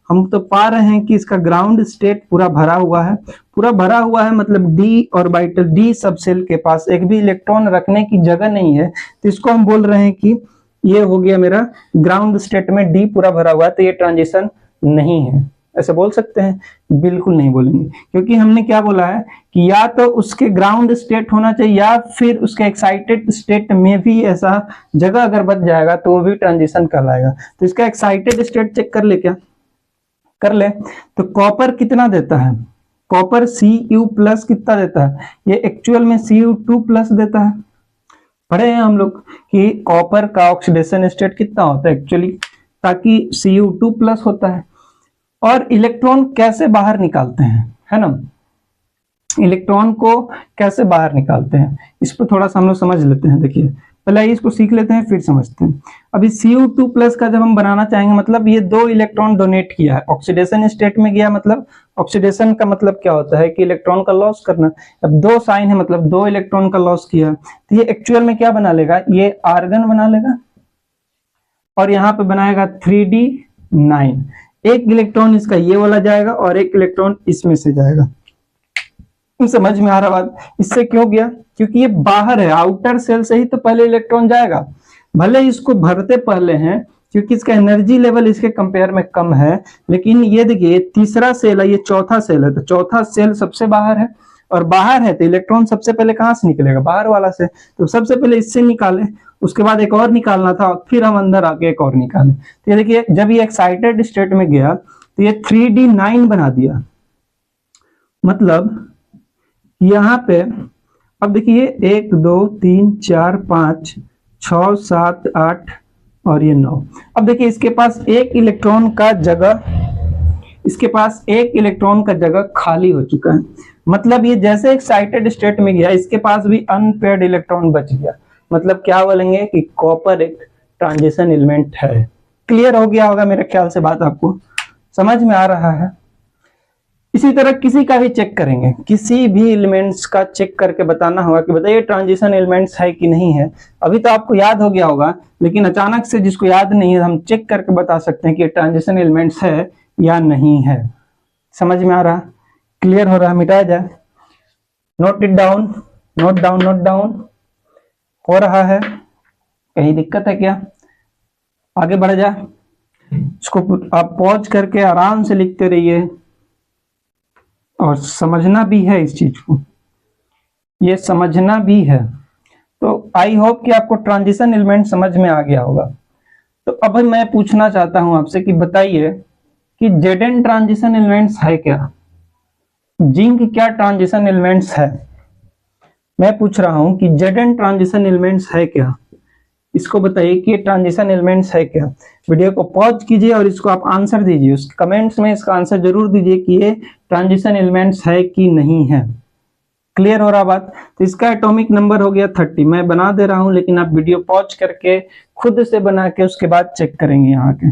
हम तो पा रहे हैं कि इसका ग्राउंड स्टेट पूरा भरा हुआ है, पूरा भरा हुआ है, मतलब डी ऑर्बिटल, डी सब सेल के पास एक भी इलेक्ट्रॉन रखने की जगह नहीं है, तो इसको हम बोल रहे हैं कि ये हो गया मेरा ग्राउंड स्टेट में डी पूरा भरा हुआ है, तो ये ट्रांजिशन नहीं है। ऐसे बोल सकते हैं? बिल्कुल नहीं बोलेंगे, क्योंकि हमने क्या बोला है कि या तो उसके ग्राउंड स्टेट होना चाहिए या फिर उसके एक्साइटेड स्टेट में भी ऐसा जगह अगर बच जाएगा तो वो भी ट्रांजिशन कहलाएगा। तो इसका एक्साइटेड स्टेट चेक कर ले, क्या कर ले? तो कॉपर कितना देता है? कॉपर Cu+ कितना देता है? ये एक्चुअल में Cu2+ देता है। पढ़े हैं हम लोग कि कॉपर का ऑक्सीडेशन स्टेट कितना होता है एक्चुअली, ताकि Cu2+ होता है। और इलेक्ट्रॉन कैसे बाहर निकालते हैं, है ना, इलेक्ट्रॉन को कैसे बाहर निकालते हैं, इस पर थोड़ा सा हम लोग समझ लेते हैं। देखिए पहले इसको सीख लेते हैं फिर समझते हैं। अभी Cu2+ का जब हम बनाना चाहेंगे, मतलब ये 2 इलेक्ट्रॉन डोनेट किया है, ऑक्सीडेशन स्टेट में गया, मतलब ऑक्सीडेशन का मतलब क्या होता है कि इलेक्ट्रॉन का लॉस करना। अब 2 साइन है, मतलब 2 इलेक्ट्रॉन का लॉस किया, तो ये एक्चुअल में क्या बना लेगा, ये आर्गन बना लेगा और यहाँ पे बनाएगा 3d9। एक इलेक्ट्रॉन इसका ये वाला जाएगा और एक इलेक्ट्रॉन इसमें से जाएगा। समझ में आ रहा बात? इससे क्यों गया, क्योंकि ये बाहर है, आउटर सेल से ही तो पहले इलेक्ट्रॉन जाएगा, भले इसको भरते पहले हैं क्योंकि इसका एनर्जी लेवल इसके कंपेयर में कम है, लेकिन ये देखिए तीसरा सेल है, ये चौथा सेल है, तो चौथा सेल सबसे बाहर है, और बाहर है तो इलेक्ट्रॉन सबसे पहले कहां से निकलेगा, बाहर वाला से। तो सबसे पहले इससे निकाले, उसके बाद एक और निकालना था, फिर हम अंदर आके एक और निकाले। तो ये देखिए जब ये एक्साइटेड स्टेट में गया तो ये 3d9 बना दिया, मतलब यहाँ पे अब देखिए 1 2 3 4 5 6 7 8 और ये 9। अब देखिए इसके पास एक इलेक्ट्रॉन का जगह, इसके पास एक इलेक्ट्रॉन का जगह खाली हो चुका है, मतलब ये जैसे एक्साइटेड स्टेट में गया इसके पास भी अनपेयर्ड इलेक्ट्रॉन बच गया। मतलब क्या बोलेंगे कि कॉपर एक ट्रांजिशन एलिमेंट है। क्लियर हो गया होगा मेरे ख्याल से, बात आपको समझ में आ रहा है। इसी तरह किसी का भी चेक करेंगे, किसी भी एलिमेंट्स का चेक करके बताना होगा कि बताइए ट्रांजिशन एलिमेंट्स है कि नहीं है। अभी तो आपको याद हो गया होगा, लेकिन अचानक से जिसको याद नहीं है हम चेक करके बता सकते हैं कि ट्रांजिशन एलिमेंट्स है या नहीं है। समझ में आ रहा, क्लियर हो रहा, मिटाया जाए। Note it down, note down, note down. हो रहा है, कहीं दिक्कत है क्या? आगे बढ़ जाए, इसको आप पॉज करके आराम से लिखते रहिए और समझना भी है इस चीज को, ये समझना भी है। तो आई होप कि आपको ट्रांजिशन एलिमेंट समझ में आ गया होगा। तो अब मैं पूछना चाहता हूं आपसे कि बताइए कि Zn ट्रांजिशन एलिमेंट्स है क्या, जिंक क्या ट्रांजिशन एलिमेंट्स है? मैं पूछ रहा हूं कि Zn ट्रांजिशन एलिमेंट्स है क्या, इसको बताइए कि ये ट्रांजिशन एलिमेंट्स है क्या। वीडियो को पॉज कीजिए और इसको आप आंसर दीजिए, उसके कमेंट्स में इसका आंसर जरूर दीजिए कि ये ट्रांजिशन एलिमेंट्स है कि नहीं है। क्लियर हो रहा बात? तो इसका एटॉमिक नंबर हो गया 30। मैं बना दे रहा हूं, लेकिन आप वीडियो पॉज करके खुद से बना के उसके बाद चेक करेंगे। यहाँ के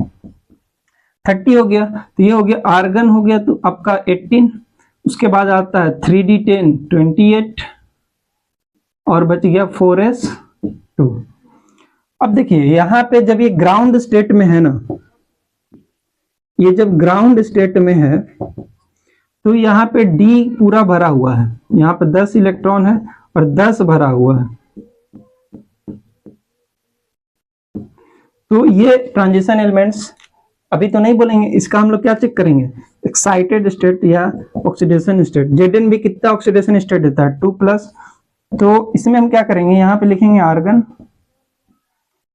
30 हो गया, तो ये हो गया आर्गन हो गया तो आपका 18, उसके बाद आता है 3d10 28 और बच गया 4s2। अब देखिए यहाँ पे जब ये ग्राउंड स्टेट में है ना, ये जब ग्राउंड स्टेट में है तो यहाँ पे D पूरा भरा हुआ है, यहाँ पे 10 इलेक्ट्रॉन है और 10 भरा हुआ है, तो ये ट्रांजिशन एलिमेंट्स अभी तो नहीं बोलेंगे। इसका हम लोग क्या चेक करेंगे, एक्साइटेड स्टेट या ऑक्सीडेशन स्टेट। Zn भी कितना ऑक्सीडेशन स्टेट देता है 2+। तो इसमें हम क्या करेंगे, यहाँ पे लिखेंगे आर्गन,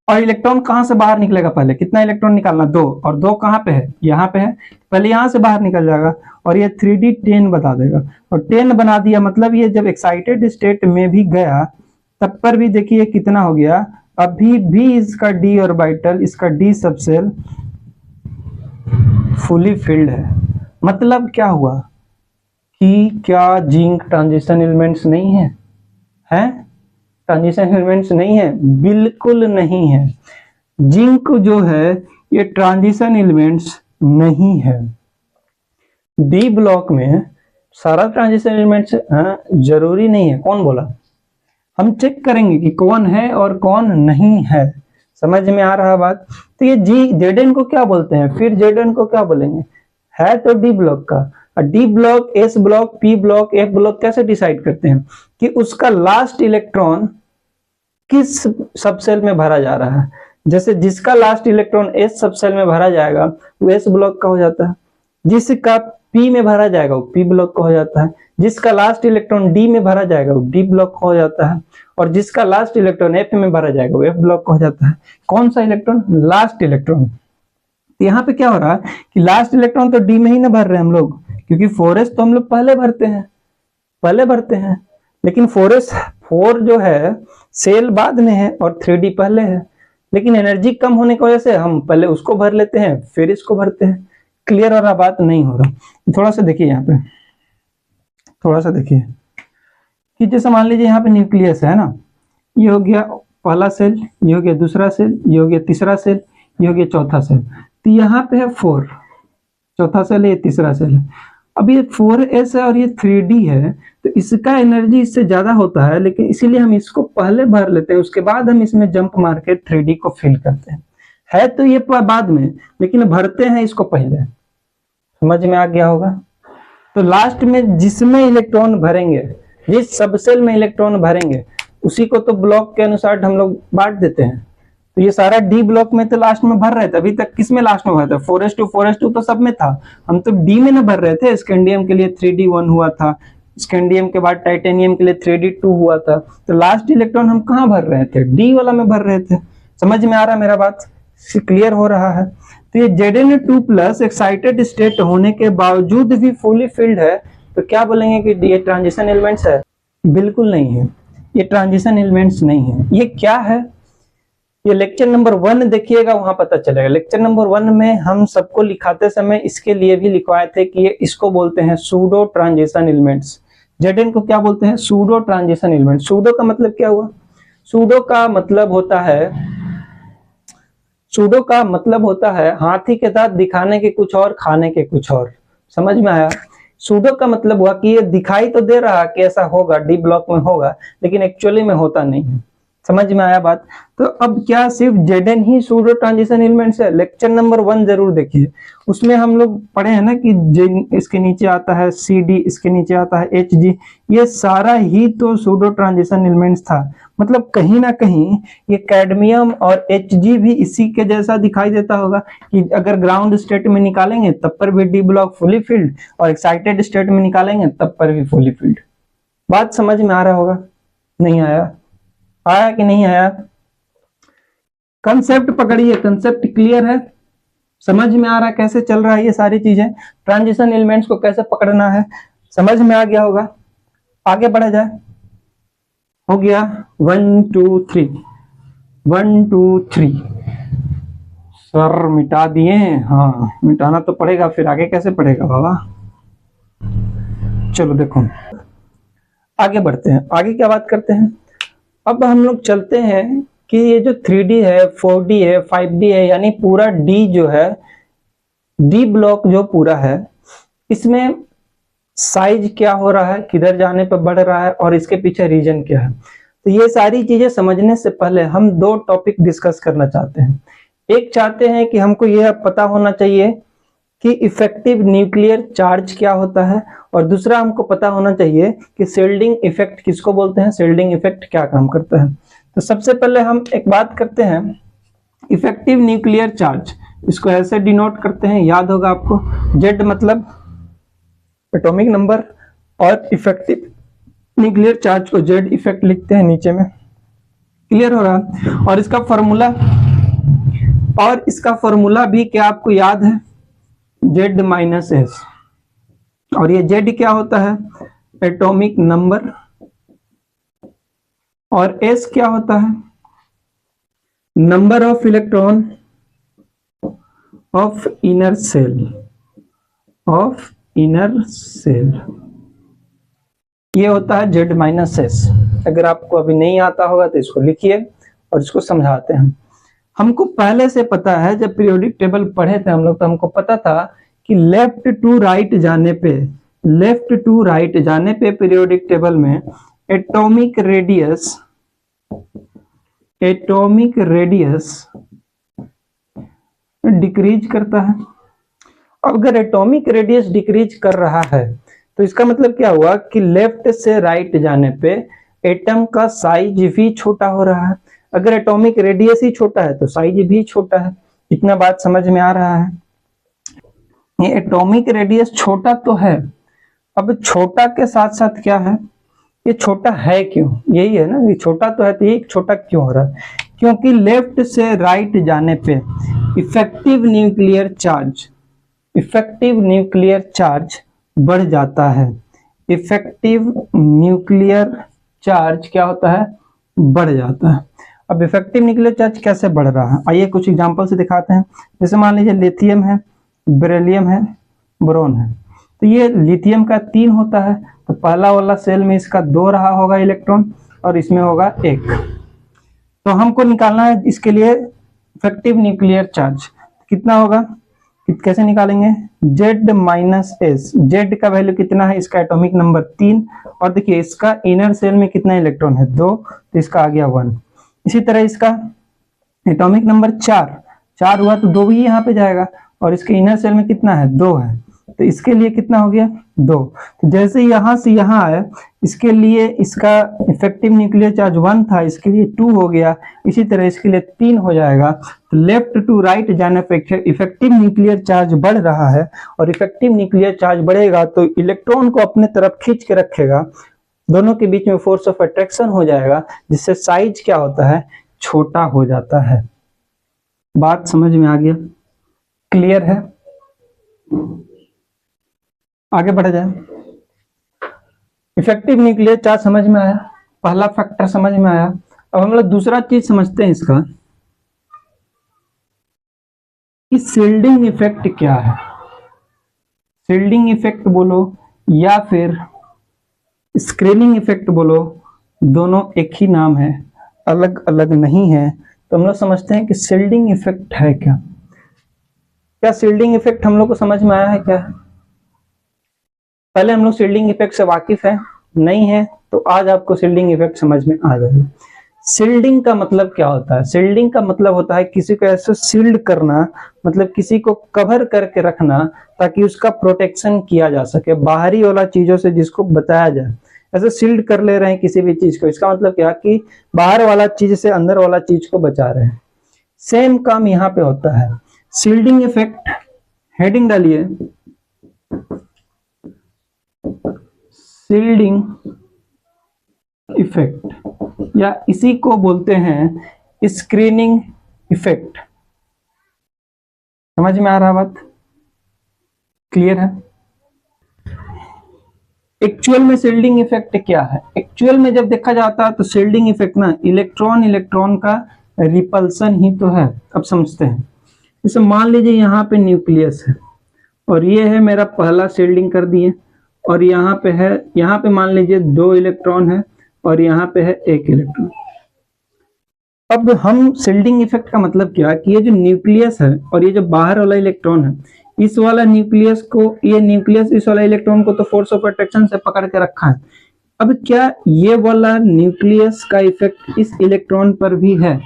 और इलेक्ट्रॉन कहां से बाहर निकलेगा, पहले कितना इलेक्ट्रॉन निकालना, 2, और 2 कहां पे है, यहाँ पे है, पहले यहां से बाहर निकल जाएगा और ये 3d 10 बता देगा, और 10 बना दिया मतलब ये जब एक्साइटेड स्टेट में भी गया तब पर भी देखिए कितना हो गया, अभी भी इसका d ऑर्बिटल, इसका d सबसेल फुली फिल्ड है। मतलब क्या हुआ कि क्या जिंक ट्रांजिशन एलिमेंट्स नहीं है, हैं ट्रांजिशन एलिमेंट्स नहीं है, बिल्कुल नहीं है। जिंक जो है ये ट्रांजिशन एलिमेंट्स नहीं है। डी ब्लॉक में सारा ट्रांजिशन एलिमेंट्स जरूरी नहीं है, कौन बोला, हम चेक करेंगे कि कौन है और कौन नहीं है। समझ में आ रहा बात। तो ये Zn को क्या बोलते हैं, फिर Zn को क्या बोलेंगे, है तो डी ब्लॉक का। D block, S block, P block, F block कैसे डिसाइड करते हैं कि उसका लास्ट इलेक्ट्रॉन किस सबसेल में भरा जा रहा है। जैसे जिसका लास्ट इलेक्ट्रॉन एस सबसेल में भरा जाएगा वो एस ब्लॉक का हो जाता है, जिसका पी में भरा जाएगा वो पी ब्लॉक का हो जाता है, जिसका लास्ट इलेक्ट्रॉन डी में भरा जाएगा वो डी ब्लॉक का हो जाता है, और जिसका लास्ट इलेक्ट्रॉन एफ में भरा जाएगा वो एफ ब्लॉक का हो जाता है। कौन सा इलेक्ट्रॉन, लास्ट इलेक्ट्रॉन। तो यहाँ पे क्या हो रहा है कि लास्ट इलेक्ट्रॉन तो डी में ही ना भर रहे हैं हम लोग, क्योंकि 4s तो हम लोग पहले भरते हैं, लेकिन 4 जो है सेल बाद में है और 3d पहले है, लेकिन एनर्जी कम होने की वजह से हम पहले उसको भर लेते हैं फिर इसको भरते हैं। क्लियर हो रहा, बात नहीं हो रहा। थोड़ा सा देखिए यहाँ पे, थोड़ा सा देखिए कि जैसे मान लीजिए यहाँ पे न्यूक्लियस है ना, ये हो गया पहला सेल, ये हो गया दूसरा सेल, ये हो गया तीसरा सेल, ये हो गया चौथा सेल। तो यहाँ पे है 4, चौथा सेल है, ये तीसरा सेल है। अब ये 4s है और ये 3d है, तो इसका एनर्जी इससे ज्यादा होता है, लेकिन इसीलिए हम इसको पहले भर लेते हैं, उसके बाद हम इसमें जंप मार के 3d को फिल करते हैं। है तो ये बाद में, लेकिन भरते हैं इसको पहले। समझ में आ गया होगा। तो लास्ट में जिसमें इलेक्ट्रॉन भरेंगे, जिस सबसेल में इलेक्ट्रॉन भरेंगे, उसी को तो ब्लॉक के अनुसार हम लोग बांट देते हैं। तो ये सारा डी ब्लॉक में तो लास्ट में भर रहे थे, अभी तक किस में लास्ट में भर रहे थे, 4s2 तो सब में था, हम तो डी में ना भर रहे थे। स्कैंडियम के लिए 3d1 हुआ था, स्कैंडियम के बाद टाइटेनियम के लिए 3d2 हुआ था, तो लास्ट इलेक्ट्रॉन हम कहाँ भर रहे थे, डी वाला में भर रहे थे। समझ में आ रहा मेरा बात, क्लियर हो रहा है। तो ये Zn2+ एक्साइटेड स्टेट होने के बावजूद भी फुली फिल्ड है, तो क्या बोलेंगे कि ये ट्रांजिशन एलिमेंट्स है, बिल्कुल नहीं है, ये ट्रांजिशन एलिमेंट्स नहीं है। ये क्या है, ये लेक्चर नंबर 1 देखिएगा, वहां पता चलेगा। लेक्चर नंबर 1 में हम सबको लिखाते समय इसके लिए भी लिखवाए थे कि ये इसको बोलते हैं सूडो ट्रांजिशन एलिमेंट्स। Zn को क्या बोलते हैं, सूडो ट्रांजिशन एलिमेंट। सूडो का मतलब क्या हुआ, सूडो का मतलब होता है हाथी के दांत दिखाने के कुछ और, खाने के कुछ और। समझ में आया। सूडो का मतलब हुआ कि ये दिखाई तो दे रहा कि ऐसा होगा, डी ब्लॉक में होगा, लेकिन एक्चुअली में होता नहीं है। समझ में आया बात। तो अब क्या सिर्फ Zn ही सूडो ट्रांजिशन एलिमेंट्स है, लेक्चर नंबर 1 जरूर देखिए, उसमें हम लोग पढ़े हैं ना कि इसके नीचे आता है Cd, इसके नीचे आता है Hg, ये सारा ही तो सूडो ट्रांजिशन एलिमेंट्स था। मतलब कहीं ना कहीं ये कैडमियम और Hg भी इसी के जैसा दिखाई देता होगा कि अगर ग्राउंड स्टेट में निकालेंगे तब पर भी डी ब्लॉक फुली फिल्ड, और एक्साइटेड स्टेट में निकालेंगे तब पर भी फुली फिल्ड। बात समझ में आ रहा होगा, नहीं आया कि नहीं आया। कंसेप्ट पकड़िए, कंसेप्ट क्लियर है, समझ में आ रहा है कैसे चल रहा है ये सारी चीजें, ट्रांजिशन एलिमेंट्स को कैसे पकड़ना है, समझ में आ गया होगा। आगे बढ़ा जाए। हो गया 1 2 3, 1 2 3। सर मिटा दिए, हाँ मिटाना तो पड़ेगा, फिर आगे कैसे पड़ेगा बाबा। चलो देखो आगे बढ़ते हैं, आगे क्या बात करते हैं। अब हम लोग चलते हैं कि ये जो 3D है, 4D है, 5D है, यानी पूरा D जो है, D ब्लॉक जो पूरा है, इसमें साइज क्या हो रहा है, किधर जाने पर बढ़ रहा है, और इसके पीछे रीजन क्या है। तो ये सारी चीजें समझने से पहले हम 2 टॉपिक डिस्कस करना चाहते हैं। एक चाहते हैं कि हमको यह पता होना चाहिए कि इफेक्टिव न्यूक्लियर चार्ज क्या होता है, और दूसरा हमको पता होना चाहिए कि शेल्डिंग इफेक्ट किसको बोलते हैं, शेल्डिंग इफेक्ट क्या काम करता है। तो सबसे पहले हम एक बात करते हैं, इफेक्टिव न्यूक्लियर चार्ज, इसको ऐसे डिनोट करते हैं, याद होगा आपको, Z मतलब एटॉमिक नंबर और इफेक्टिव न्यूक्लियर चार्ज को जेड इफेक्ट लिखते हैं नीचे में। क्लियर हो रहा? और इसका फॉर्मूला भी क्या आपको याद है? Z minus S. और ये जेड क्या होता है? Atomic number. और एस क्या होता है? Number of electron of inner shell. ये होता है जेड माइनस एस। अगर आपको अभी नहीं आता होगा तो इसको लिखिए और इसको समझाते हैं। हमको पहले से पता है, जब पीरियोडिक टेबल पढ़े थे हम लोग तो हमको पता था कि लेफ्ट टू राइट जाने पे पीरियोडिक टेबल में एटॉमिक रेडियस डिक्रीज करता है। अब अगर एटॉमिक रेडियस डिक्रीज कर रहा है तो इसका मतलब क्या हुआ कि लेफ्ट से राइट जाने पे एटम का साइज भी छोटा हो रहा है। अगर एटॉमिक रेडियस ही छोटा है तो साइज भी छोटा है। इतना बात समझ में आ रहा है? ये एटॉमिक रेडियस छोटा तो है, अब छोटा के साथ साथ क्या है? ये छोटा है क्यों? यही है ना, ये छोटा तो है तो ये छोटा क्यों हो रहा है? क्योंकि लेफ्ट से राइट जाने पे इफेक्टिव न्यूक्लियर चार्ज बढ़ जाता है। इफेक्टिव न्यूक्लियर चार्ज क्या होता है? बढ़ जाता है। अब इफेक्टिव न्यूक्लियर चार्ज कैसे बढ़ रहा है? आइए कुछ एग्जांपल से दिखाते हैं। जैसे मान लीजिए लिथियम है, बेरिलियम है, बोरॉन है। तो ये लिथियम का 3 होता है, तो पहला वाला सेल में इसका 2 रहा होगा इलेक्ट्रॉन और इसमें होगा 1। तो हमको निकालना है इसके लिए इफेक्टिव न्यूक्लियर चार्ज कितना होगा, कैसे निकालेंगे? Z minus S. जेड का वैल्यू कितना है? इसका एटॉमिक नंबर 3 और देखिए इसका इनर सेल में कितना इलेक्ट्रॉन है? 2, तो इसका आ गया 1। इसी तरह इसका एटॉमिक नंबर 4 हुआ तो 2 भी यहाँ पे जाएगा और इसके इनर सेल में कितना है? 2 है, तो इसके लिए कितना हो गया? 2। तो जैसे यहां से यहां आया, इसके लिए इसका इफेक्टिव न्यूक्लियर चार्ज 1 था, इसके लिए 2 हो गया। इसी तरह इसके लिए 3 हो जाएगा। तो लेफ्ट टू राइट जाने पर इफेक्टिव न्यूक्लियर चार्ज बढ़ रहा है और इफेक्टिव न्यूक्लियर चार्ज बढ़ेगा तो इलेक्ट्रॉन को अपने तरफ खींच के रखेगा, दोनों के बीच में फोर्स ऑफ अट्रैक्शन हो जाएगा, जिससे साइज क्या होता है? छोटा हो जाता है। बात समझ में आ गया? क्लियर है? आगे बढ़ जाए। इफेक्टिव न्यूक्लियर चार्ज समझ में आया, पहला फैक्टर समझ में आया। अब हम लोग दूसरा चीज समझते हैं इसका कि शील्डिंग इफेक्ट क्या है। शील्डिंग इफेक्ट बोलो या फिर स्क्रीनिंग इफेक्ट बोलो, दोनों एक ही नाम है, अलग अलग नहीं है। तो हम लोग समझते हैं कि शील्डिंग इफेक्ट है क्या। क्या शील्डिंग इफेक्ट हम लोग को समझ में आया है क्या? पहले हम लोग शील्डिंग इफेक्ट से वाकिफ है, नहीं है तो आज आपको शील्डिंग इफेक्ट समझ में आ जाएगा। शील्डिंग का मतलब क्या होता है? शील्डिंग का मतलब होता है किसी को ऐसे शील्ड करना, मतलब किसी को कवर करके रखना ताकि उसका प्रोटेक्शन किया जा सके बाहरी वाला चीजों से, जिसको बताया जाए। ऐसे शील्ड कर ले रहे हैं किसी भी चीज को, इसका मतलब क्या कि बाहर वाला चीज से अंदर वाला चीज को बचा रहे हैं। सेम काम यहाँ पे होता है। शील्डिंग इफेक्ट, हेडिंग डालिए शील्डिंग इफेक्ट, या इसी को बोलते हैं स्क्रीनिंग इफेक्ट। समझ में आ रहा बात? क्लियर है? एक्चुअल में शील्डिंग इफेक्ट क्या है? एक्चुअल में जब देखा जाता है तो शील्डिंग इफेक्ट ना इलेक्ट्रॉन का रिपल्सन ही तो है। अब समझते हैं। जैसे मान लीजिए यहाँ पे न्यूक्लियस है और ये है मेरा पहला शील्डिंग कर दिए, और यहाँ पे है, यहाँ पे मान लीजिए 2 इलेक्ट्रॉन है और यहाँ पे है 1 इलेक्ट्रॉन। अब हम शील्डिंग इफेक्ट का मतलब क्या कि ये जो न्यूक्लियस है और ये जो बाहर वाला इलेक्ट्रॉन है, इस वाला न्यूक्लियस को, ये न्यूक्लियस इस वाला इलेक्ट्रॉन को तो फोर्स ऑफ अट्रैक्शन से पकड़ के रखा है। अब क्या ये वाला न्यूक्लियस का इफेक्ट इस इलेक्ट्रॉन पर भी है?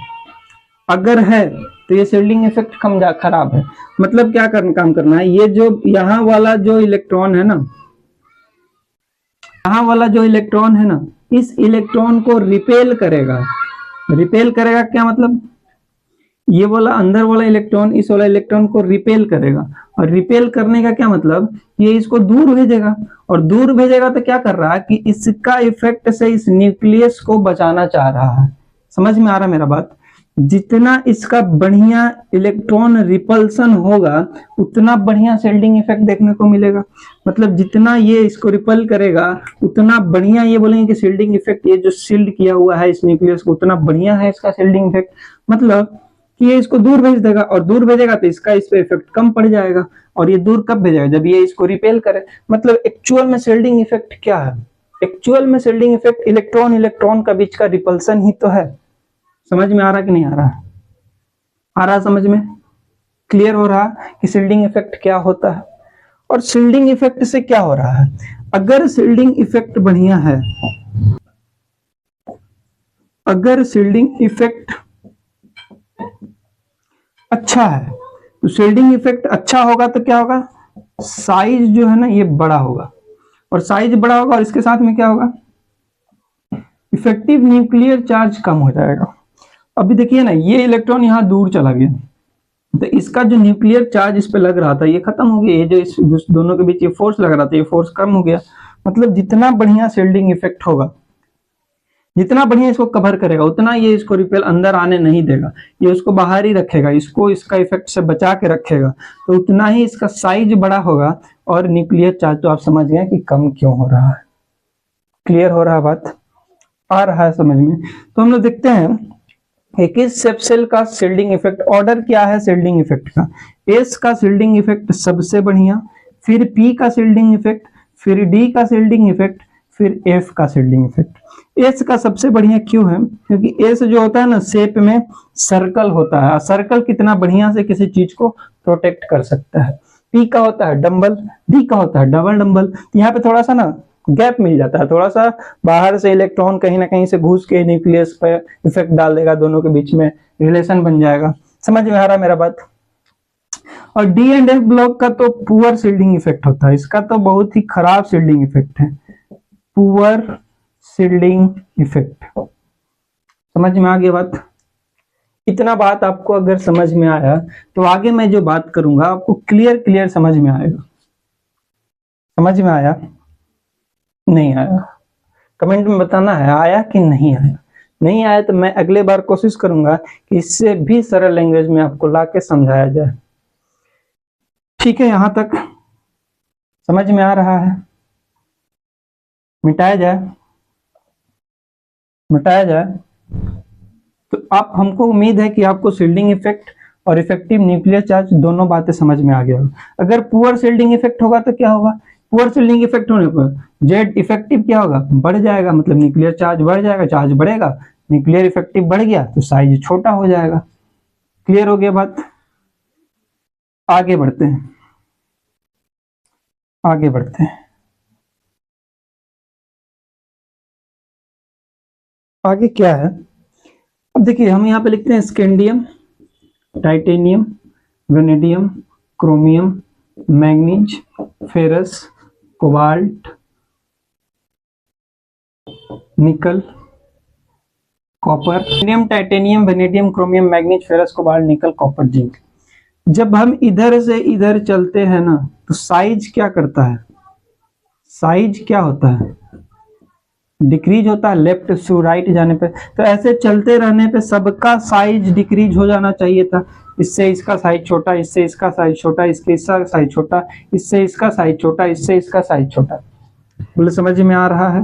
अगर है तो ये शील्डिंग इफेक्ट खराब है। मतलब क्या काम करना है, ये जो यहाँ वाला जो इलेक्ट्रॉन है ना, यहाँ वाला जो इलेक्ट्रॉन है ना, इस इलेक्ट्रॉन को रिपेल करेगा। रिपेल करेगा क्या मतलब? ये वाला अंदर वाला इलेक्ट्रॉन इस वाला इलेक्ट्रॉन को रिपेल करेगा, और रिपेल करने का क्या मतलब, ये इसको दूर भेजेगा, और दूर भेजेगा तो क्या कर रहा है कि इसका इफेक्ट से इस न्यूक्लियस को बचाना चाह रहा है। समझ में आ रहा मेरा बात? जितना इसका बढ़िया इलेक्ट्रॉन रिपल्सन होगा उतना बढ़िया शिल्डिंग इफेक्ट देखने को मिलेगा। मतलब जितना ये इसको रिपल करेगा उतना बढ़िया, ये बोलेंगे कि शिल्डिंग इफेक्ट, ये जो शिल्ड किया हुआ है इस न्यूक्लियस को उतना बढ़िया है इसका शिल्डिंग इफेक्ट। मतलब कि ये इसको दूर भेज देगा, और दूर भेजेगा तो इसका इस पे इफेक्ट कम पड़ जाएगा। और ये दूर कब भेजेगा, जब ये इसको रिपेल करे। मतलब एक्चुअल में शिल्डिंग इफेक्ट क्या है? एक्चुअल में शिल्डिंग इफेक्ट इलेक्ट्रॉन इलेक्ट्रॉन का बीच का रिपल्सन ही तो है। समझ में आ रहा कि नहीं आ रहा? आ रहा समझ में? क्लियर हो रहा कि शिल्डिंग इफेक्ट क्या होता है? और शिल्डिंग इफेक्ट से क्या हो रहा है? अगर शिल्डिंग इफेक्ट बढ़िया है, अगर शिल्डिंग इफेक्ट अच्छा है, तो शिल्डिंग इफेक्ट अच्छा होगा तो क्या होगा, साइज जो है ना ये बड़ा होगा, और साइज बड़ा होगा और इसके साथ में क्या होगा, इफेक्टिव न्यूक्लियर चार्ज कम हो जाएगा। अभी देखिए ना, ये इलेक्ट्रॉन यहां दूर चला गया तो इसका जो न्यूक्लियर चार्ज इस पे लग रहा था ये खत्म हो गया। ये जो इस दोनों के बीच ये फोर्स लग रहा था ये फोर्स कम हो गया। मतलब जितना बढ़िया शिल्डिंग इफेक्ट होगा, जितना बढ़िया इसको कवर करेगा, उतना ये इसको रिपेल अंदर आने नहीं देगा, ये उसको बाहर ही रखेगा, इसको इसका इफेक्ट से बचा के रखेगा, तो उतना ही इसका साइज बड़ा होगा। और न्यूक्लियर चार्ज तो आप समझ गए कि कम क्यों हो रहा है। क्लियर हो रहा है बात? आ रहा है समझ में? तो हम लोग देखते हैं एक इस सेल का शिल्डिंग इफेक्ट। ऑर्डर क्या है शिल्डिंग इफेक्ट का? एस का शिल्डिंग इफेक्ट सबसे बढ़िया, फिर पी का शिल्डिंग इफेक्ट, फिर डी का शिल्डिंग इफेक्ट, फिर एफ का शिल्डिंग इफेक्ट। एस का सबसे बढ़िया क्यों है? क्योंकि एस जो होता है ना शेप में सर्कल होता है, सर्कल कितना बढ़िया से किसी चीज को प्रोटेक्ट कर सकता है। पी का होता है डंबल, डी का होता है डबल डंबल। यहाँ पे थोड़ा सा ना गैप मिल जाता है, थोड़ा सा बाहर से इलेक्ट्रॉन कहीं ना कहीं से घुस के न्यूक्लियस पे इफेक्ट डाल देगा, दोनों के बीच में रिलेशन बन जाएगा। समझ में आ रहा मेरा बात? और डी एंड एफ ब्लॉक का तो पुअर शिल्डिंग इफेक्ट होता है, इसका तो बहुत ही खराब शिल्डिंग इफेक्ट है, पुअर शिल्डिंग इफेक्ट। समझ में आ गई बात? इतना बात आपको अगर समझ में आया तो आगे मैं जो बात करूंगा आपको क्लियर क्लियर समझ में आएगा। समझ में आया? नहीं आया? कमेंट में बताना है आया कि नहीं आया। नहीं आया तो मैं अगले बार कोशिश करूंगा कि इससे भी सरल लैंग्वेज में आपको लाके समझाया जाए। ठीक है, यहां तक समझ में आ रहा है? मिटाया जाए? मिटाया जाए? तो आप, हमको उम्मीद है कि आपको शिल्डिंग इफेक्ट और इफेक्टिव न्यूक्लियर चार्ज दोनों बातें समझ में आ गया हो। अगर पुअर शिल्डिंग इफेक्ट होगा तो क्या होगा? पुअर शिल्डिंग इफेक्ट होने पर जेड इफेक्टिव क्या होगा, बढ़ जाएगा, मतलब न्यूक्लियर चार्ज बढ़ जाएगा, चार्ज बढ़ेगा, न्यूक्लियर इफेक्टिव बढ़ गया तो साइज छोटा हो जाएगा। क्लियर हो गया बात? आगे बढ़ते हैं, आगे बढ़ते हैं। आगे क्या है? अब देखिए हम यहाँ पे लिखते हैं scandium, titanium, vanadium, chromium, manganese, ferrous, cobalt, nickel, copper. Titanium, vanadium, chromium, manganese, ferrous, cobalt, nickel, copper, zinc. जब हम इधर से इधर चलते हैं ना तो साइज क्या करता है? साइज क्या होता है? डिक्रीज होता है लेफ्ट टू राइट जाने पे। तो ऐसे चलते रहने पे सबका साइज डिक्रीज हो जाना चाहिए था। इससे इसका साइज छोटा, इससे इसका साइज छोटा, इसके इसका साइज छोटा, इससे इसका साइज छोटा, इससे इसका साइज छोटा। बोले समझ में आ रहा है?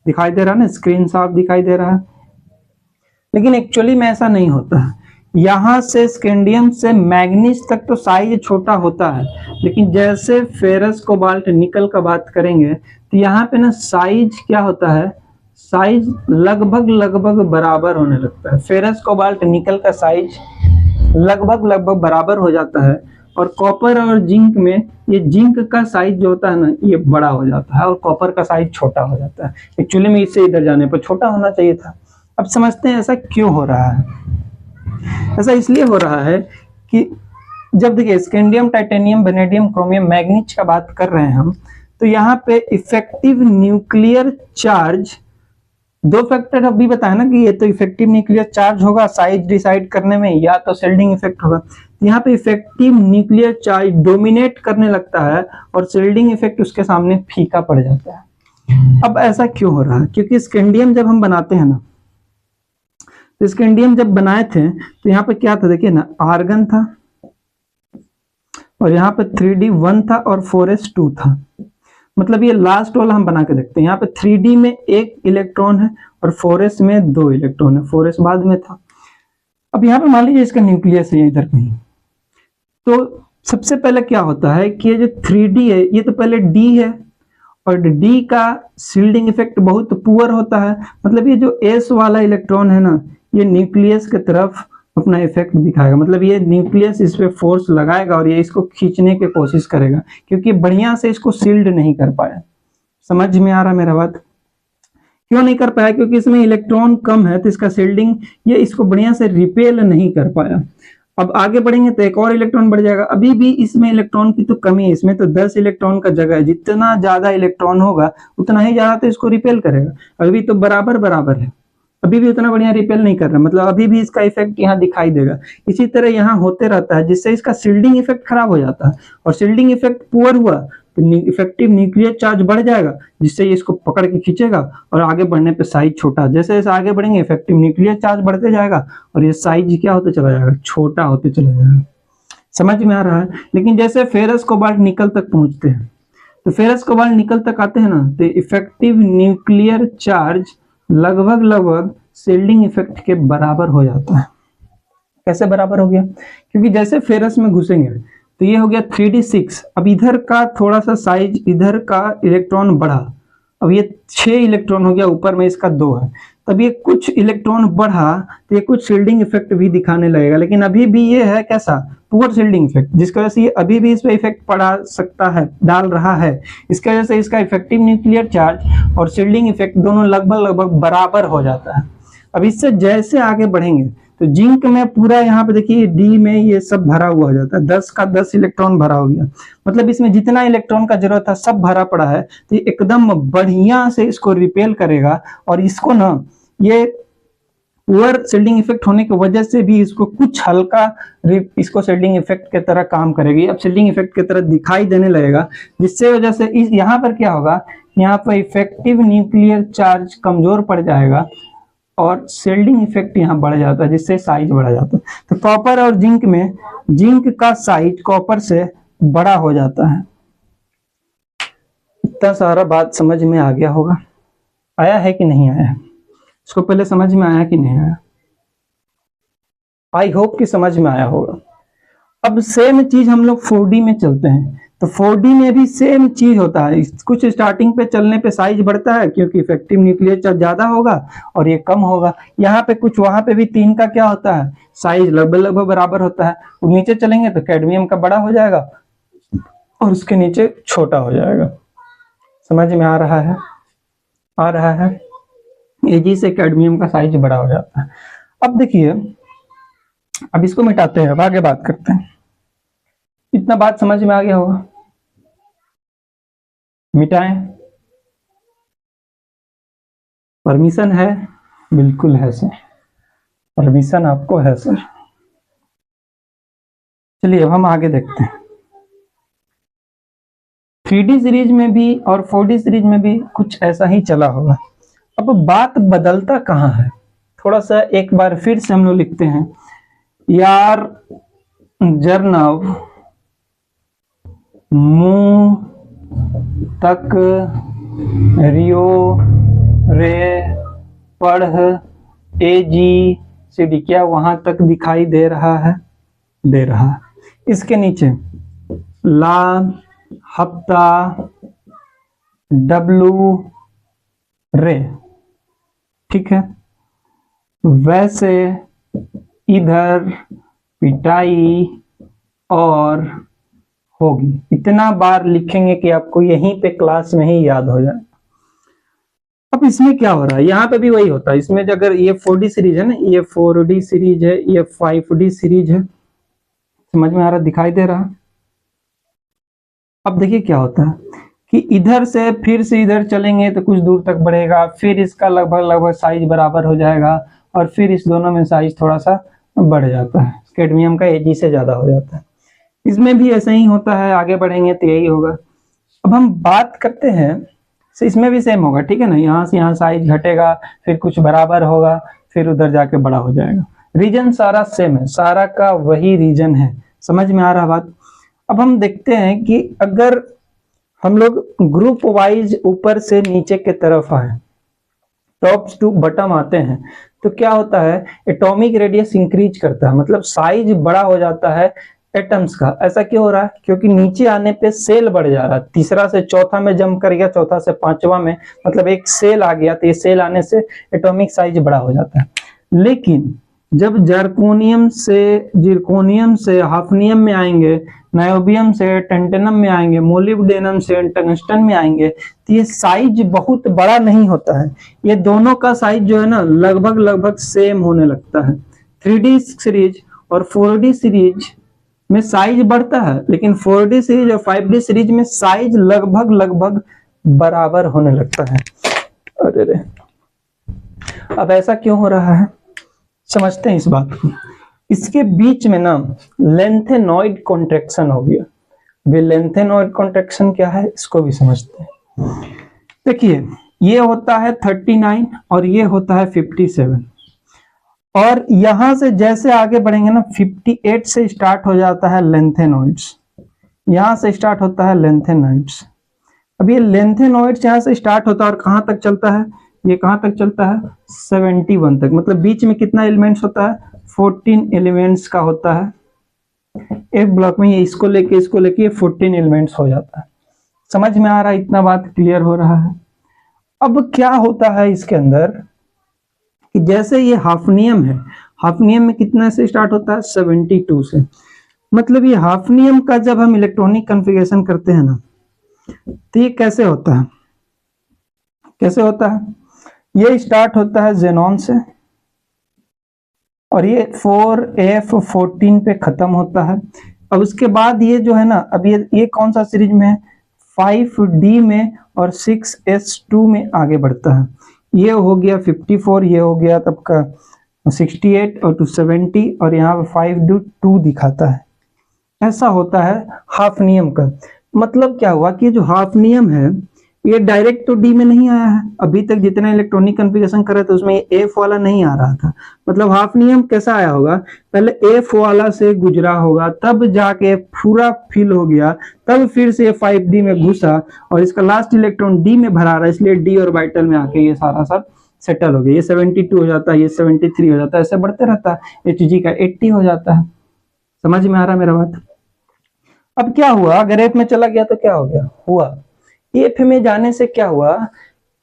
दिखाई दे रहा है ना, स्क्रीन साफ दिखाई दे रहा है। लेकिन एक्चुअली में ऐसा नहीं होता है। यहां से स्कैंडियम से मैग्नीज तक तो साइज छोटा होता है, लेकिन जैसे फेरस, कोबाल्ट, निकल का बात करेंगे तो यहाँ पे ना साइज क्या होता है, साइज लगभग लगभग बराबर होने लगता है। फेरस, कोबाल्ट, निकल का साइज लगभग लगभग बराबर हो जाता है। और कॉपर और जिंक में ये जिंक का साइज जो होता है ना ये बड़ा हो जाता है और कॉपर का साइज छोटा हो जाता है। एक्चुअली में इससे इधर जाने पर छोटा होना चाहिए था। अब समझते हैं ऐसा क्यों हो रहा है। ऐसा इसलिए हो रहा है कि जब देखिए scandium, titanium, vanadium, chromium, manganese का बात कर रहे हैं हम, तो यहाँ पे इफेक्टिव न्यूक्लियर चार्ज दो फैक्टर अभी बताया ना कि ये तो इफेक्टिव न्यूक्लियर चार्ज होगा साइज डिसाइड करने में, या तो शेल्डिंग इफेक्ट होगा। यहाँ पे इफेक्टिव न्यूक्लियर चार्ज डोमिनेट करने लगता है और शेल्डिंग इफेक्ट उसके सामने फीका पड़ जाता है। अब ऐसा क्यों हो रहा है? क्योंकि स्कैंडियम जब हम बनाते हैं ना, तो स्कैंडियम जब बनाए थे तो यहाँ पे क्या था, देखिए ना, आर्गन था और यहाँ पे 3d1 था और 4s2 था। मतलब ये लास्ट वाला हम बना के देखते हैं। यहाँ पे 3d में एक इलेक्ट्रॉन है और 4s में 2 इलेक्ट्रॉन है, 4s बाद में था। अब यहाँ पे मान लीजिए इसका न्यूक्लियस है इधर कहीं, तो सबसे पहले क्या होता है कि ये जो 3d है ये तो पहले d है और d का शील्डिंग इफेक्ट बहुत पुअर होता है। मतलब ये जो s वाला इलेक्ट्रॉन है ना, ये न्यूक्लियस की तरफ अपना इफेक्ट दिखाएगा। मतलब ये न्यूक्लियस इस पे फोर्स लगाएगा और ये इसको खींचने की कोशिश करेगा, क्योंकि बढ़िया से इसको शील्ड नहीं कर पाया। समझ में आ रहा मेरा बात? क्यों नहीं कर पाया? क्योंकि इसमें इलेक्ट्रॉन कम है, तो इसका शील्डिंग ये इसको बढ़िया से रिपेल नहीं कर पाया। अब आगे बढ़ेंगे तो एक और इलेक्ट्रॉन बढ़ जाएगा। अभी भी इसमें इलेक्ट्रॉन की तो कमी है, इसमें तो 10 इलेक्ट्रॉन का जगह है। जितना ज्यादा इलेक्ट्रॉन होगा उतना ही ज्यादा तो इसको रिपेल करेगा। अभी तो बराबर बराबर है, अभी भी उतना बढ़िया रिपेल नहीं कर रहा, मतलब अभी भी इसका इफेक्ट यहाँ दिखाई देगा। इसी तरह यहाँ होते रहता है, जिससे इसका शील्डिंग इफेक्ट खराब हो जाता है और शील्डिंग इफेक्ट पुअर हुआ तो इफेक्टिव न्यूक्लियर चार्ज बढ़ जाएगा, जिससे ये इसको पकड़ के खींचेगा और आगे बढ़ने पे साइज छोटा। जैसे जैसे आगे बढ़ेंगे इफेक्टिव न्यूक्लियर चार्ज बढ़ते जाएगा और ये साइज क्या होते चला जाएगा, छोटा होते चला जाएगा। समझ में आ रहा है? लेकिन जैसे फेरस कोबाल्ट निकल तक पहुंचते हैं, तो फेरस कोबाल्ट निकल तक आते हैं ना, तो इफेक्टिव न्यूक्लियर चार्ज लगभग शील्डिंग इफेक्ट के बराबर हो जाता है। कैसे बराबर हो गया? क्योंकि जैसे फेरस में घुसेंगे तो ये हो गया 3d6। अब इधर का थोड़ा सा साइज, इधर का इलेक्ट्रॉन बढ़ा, अब ये 6 इलेक्ट्रॉन हो गया, ऊपर में इसका 2 है। तब ये कुछ इलेक्ट्रॉन बढ़ा तो ये कुछ शील्डिंग इफेक्ट भी दिखाने लगेगा, लेकिन अभी भी ये है कैसा, पुअर शील्डिंग इफेक्ट, जिसकी वजह से ये अभी भी इस पे इफेक्ट पड़ा सकता है, डाल रहा है। इसकी वजह से इसका इफेक्टिव न्यूक्लियर चार्ज और शील्डिंग इफेक्ट दोनों लगभग बराबर हो जाता है। अब इससे जैसे आगे बढ़ेंगे तो जिंक में पूरा यहाँ पे देखिए डी में ये सब भरा हुआ हो जाता है, 10 का 10 इलेक्ट्रॉन भरा हो गया। मतलब इसमें जितना इलेक्ट्रॉन का जरूरत था सब भरा पड़ा है, तो ये एकदम बढ़िया से इसको रिपेल करेगा और इसको ना, ये पुअर शील्डिंग इफेक्ट होने की वजह से भी इसको कुछ हल्का इसको शील्डिंग इफेक्ट की तरह काम करेगी। अब शील्डिंग इफेक्ट की तरह दिखाई देने लगेगा, जिससे वजह से इस यहाँ पर क्या होगा, यहाँ पर इफेक्टिव न्यूक्लियर चार्ज कमजोर पड़ जाएगा और शील्डिंग इफेक्ट यहाँ बढ़ जाता है, जिससे साइज बढ़ जाता है। तो कॉपर और जिंक में जिंक का साइज कॉपर से बड़ा हो जाता है। इतना सारा बात समझ में आ गया होगा? आया है कि नहीं आया? इसको पहले समझ में आया कि नहीं आया? आई होप कि समझ में आया होगा। अब सेम चीज हम लोग 4D में चलते हैं, तो 4D में भी सेम चीज होता है। कुछ स्टार्टिंग पे चलने पे साइज बढ़ता है, क्योंकि इफेक्टिव न्यूक्लियर चार्ज ज्यादा होगा और ये कम होगा। यहाँ पे कुछ, वहां पे भी 3 का क्या होता है, साइज लगभग बराबर होता है। तो नीचे चलेंगे तो कैडमियम का बड़ा हो जाएगा और उसके नीचे छोटा हो जाएगा। समझ में आ रहा है? आ रहा है? एजी से कैडमियम का साइज बड़ा हो जाता है। अब देखिए, अब इसको मिटाते हैं, अब आगे बात करते हैं। इतना बात समझ में आ गया होगा? मिटाएं? परमिशन है? बिल्कुल है सर, परमिशन आपको है सर। चलिए अब हम आगे देखते हैं। 3D सीरीज में भी और 4D सीरीज में भी कुछ ऐसा ही चला होगा। अब बात बदलता कहाँ है, थोड़ा सा एक बार फिर से हम लोग लिखते हैं। यार जरनव मुंह तक रियो रे पढ़ AGCD, क्या वहां तक दिखाई दे रहा है? दे रहा है। इसके नीचे ला, हफ्ता, W रे, ठीक है। वैसे इधर पिटाई और होगी। इतना बार लिखेंगे कि आपको यहीं पे क्लास में ही याद हो जाए। अब इसमें क्या हो रहा है, यहाँ पे भी वही होता है। इसमें अगर ये 4D सीरीज है ना, ये 4D सीरीज है, ये 5D सीरीज है। समझ में आ रहा, दिखाई दे रहा? अब देखिए क्या होता है, कि इधर से फिर से इधर चलेंगे तो कुछ दूर तक बढ़ेगा, फिर इसका लगभग साइज बराबर हो जाएगा और फिर इस दोनों में साइज थोड़ा सा बढ़ जाता है, कैडमियम का Ag से ज्यादा हो जाता है। इसमें भी ऐसा ही होता है, आगे बढ़ेंगे तो यही होगा। अब हम बात करते हैं, इसमें भी सेम होगा, ठीक है ना, यहाँ से यहाँ साइज घटेगा, फिर कुछ बराबर होगा, फिर उधर जाके बड़ा हो जाएगा। रीजन सारा सेम है, सारा का वही रीजन है। समझ में आ रहा बात? अब हम देखते हैं कि अगर हम लोग ग्रुप वाइज ऊपर से नीचे के तरफ आए, टॉप टू बटम आते हैं, तो क्या होता है, एटॉमिक रेडियस इंक्रीज करता है, मतलब साइज बड़ा हो जाता है एटम्स का। ऐसा क्यों हो रहा है? क्योंकि नीचे आने पे सेल बढ़ जा रहा है, तीसरा से चौथा में जंप कर गया, चौथा से पांचवा में, मतलब एक सेल आ गया, तो ये सेल आने से एटॉमिक साइज बड़ा हो जाता है। लेकिन जब जर्कोनियम से हाफनियम में आएंगे, नायोबियम से टेंटेनम में आएंगे, मोलिब्डेनम से टंगस्टन में आएंगे, तो ये साइज बहुत बड़ा नहीं होता है। ये दोनों का साइज जो है ना लगभग सेम होने लगता है। 3D सीरीज और 4D सीरीज में साइज बढ़ता है, लेकिन 4D सीरीज और 5D सीरीज में साइज लगभग बराबर होने लगता है। अरे अब ऐसा क्यों हो रहा है, समझते हैं इस बात को। इसके बीच में ना लेंथेनॉइड कॉन्ट्रैक्शन हो गया। वे लेंथेनॉइड कॉन्ट्रैक्शन क्या है इसको भी समझते हैं। देखिए ये होता है 39 और ये होता है 57, और यहां से जैसे आगे बढ़ेंगे ना 58 से स्टार्ट हो जाता है लेंथेनॉइड्स, यहां से स्टार्ट होता है लेंथेनॉइड्स। अब ये लेंथेनॉइड्स यहां से स्टार्ट होता है और कहां तक चलता है, ये कहां तक चलता है 71 तक। मतलब बीच में कितना एलिमेंट्स होता है, 14 एलिमेंट्स का होता है। एक ब्लॉक में ये इसको लेके 14 एलिमेंट्स हो जाता है। समझ में आ रहा है? इतना बात क्लियर हो रहा है। अब क्या होता है इसके अंदर कि जैसे ये हाफनियम है, हाफनियम में कितना से स्टार्ट होता है 72 से। मतलब ये हाफनियम का जब हम इलेक्ट्रॉनिक कॉन्फ़िगरेशन करते हैं ना, तो ये कैसे होता है, कैसे होता है, ये स्टार्ट होता है जेनॉन से और ये 4F14 पे खत्म होता है। अब उसके बाद ये जो है ना, अब ये कौन सा सीरीज में है, 5D में और 6S2 में आगे बढ़ता है। ये हो गया 54, ये हो गया तब का 68 और 270, और यहाँ पे 5D2 दिखाता है। ऐसा होता है हाफनियम का। मतलब क्या हुआ कि जो हाफनियम है ये डायरेक्ट तो डी में नहीं आया है, अभी तक जितना इलेक्ट्रॉनिक कॉन्फ़िगरेशन कर रहे थे उसमें एफ वाला नहीं आ रहा था। मतलब हाफनियम कैसा आया होगा, पहले एफ वाला से गुजरा होगा, तब जाके पूरा फिल हो गया, तब फिर से 5D में घुसा और इसका लास्ट इलेक्ट्रॉन डी में भरा रहा है, इसलिए डी ऑर्बिटल में आके ये सारा सब सेटल हो गया। ये 72 हो जाता है, ये 73 हो जाता है, ऐसे बढ़ते रहता है। Hg का 80 हो जाता है। समझ में आ रहा है मेरा बात? अब क्या हुआ, अगर एफ में चला गया तो क्या हो गया, हुआ एफ में जाने से क्या हुआ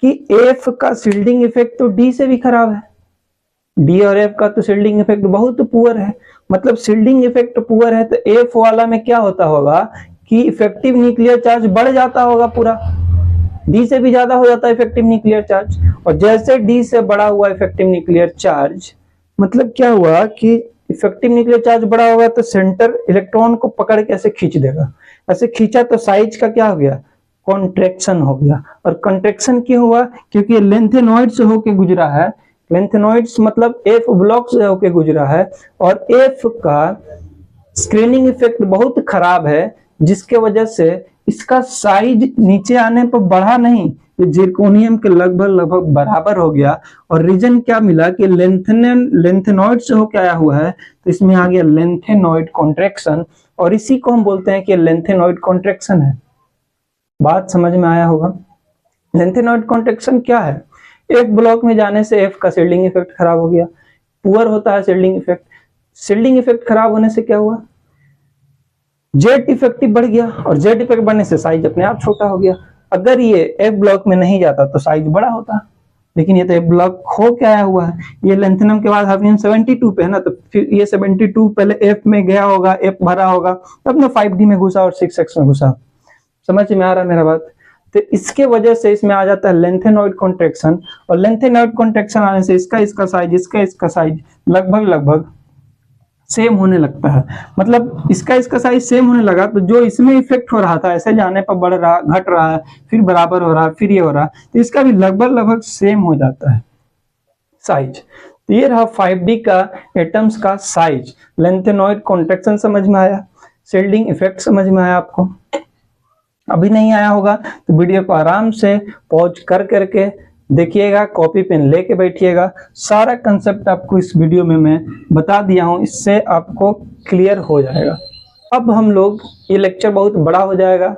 कि एफ का शिल्डिंग इफेक्ट तो डी से भी खराब है। डी और एफ का तो शिल्डिंग इफेक्ट बहुत पुअर है। मतलब शिल्डिंग इफेक्ट पुअर है तो एफ वाला में क्या होता होगा कि इफेक्टिव न्यूक्लियर चार्ज बढ़ जाता होगा, पूरा डी से भी ज्यादा हो जाता है इफेक्टिव न्यूक्लियर चार्ज। और जैसे डी से बड़ा हुआ इफेक्टिव न्यूक्लियर चार्ज, मतलब क्या हुआ कि इफेक्टिव न्यूक्लियर चार्ज बड़ा होगा तो सेंटर इलेक्ट्रॉन को पकड़ के ऐसे खींच देगा। ऐसे खींचा तो साइज का क्या हो गया, कॉन्ट्रैक्शन हो गया। और कॉन्ट्रैक्शन क्यों हुआ, क्योंकि लेंथेनॉइड से होके गुजरा है। लेंथेनॉइड्स मतलब एफ ब्लॉक से होके गुजरा है और एफ का स्क्रीनिंग इफेक्ट बहुत खराब है, जिसके वजह से इसका साइज नीचे आने पर बढ़ा नहीं, ये जिरकोनियम के लगभग बराबर हो गया। और रीजन क्या मिला कि लेंथेनॉइड से होके आया हुआ है, तो इसमें आ गया लेंथेनॉइड कॉन्ट्रैक्शन, और इसी को हम बोलते हैं कि लेंथेनॉइड कॉन्ट्रैक्शन है। बात समझ में आया होगा। लेंथेनॉइड कॉन्ट्रैक्शन क्या है, एक ब्लॉक में जाने से एफ का शिल्डिंग इफेक्ट खराब हो गया, पुअर होता है शिल्डिंग इफेक्ट। शिल्डिंग इफेक्ट खराब होने से क्या हुआ, जेड इफेक्टिव बढ़ गया, और जेड इफेक्ट बढ़ने से साइज अपने आप छोटा हो गया। अगर ये एफ ब्लॉक में नहीं जाता तो साइज बड़ा होता, लेकिन ये तो एफ ब्लॉक खो के आया हुआ है। ये लेंथेनम के बाद हाफनियम 72 पे है ना, तो फिर ये 72 पहले एफ में गया होगा, एफ भरा होगा, तब ना 5D में घुसा और 6x में घुसा। समझ में आ रहा है मेरा बात? तो इसके वजह से इसमें आ जाता है लेंथेनॉइड कॉन्ट्रैक्शन, और लेंथेनॉइड कॉन्ट्रैक्शन आने से इसका साइज लगभग सेम होने लगता है, मतलब इसका साइज सेम होने लगा, तो जो इसमें इफेक्ट हो रहा था ऐसे जाने पर बढ़ रहा, घट रहा है, फिर बराबर हो रहा है, फिर ये हो रहा है, तो इसका भी लगभग सेम हो जाता है साइज। तो ये रहा 5D का एटम्स का साइज। लेंथेनॉइड कॉन्ट्रैक्शन समझ में आया, शील्डिंग इफेक्ट समझ में आया आपको? अभी नहीं आया होगा तो वीडियो को आराम से पॉज कर करके देखिएगा, कॉपी पेन लेके बैठिएगा। सारा कंसेप्ट आपको इस वीडियो में मैं बता दिया हूं, इससे आपको क्लियर हो जाएगा। अब हम लोग, ये लेक्चर बहुत बड़ा हो जाएगा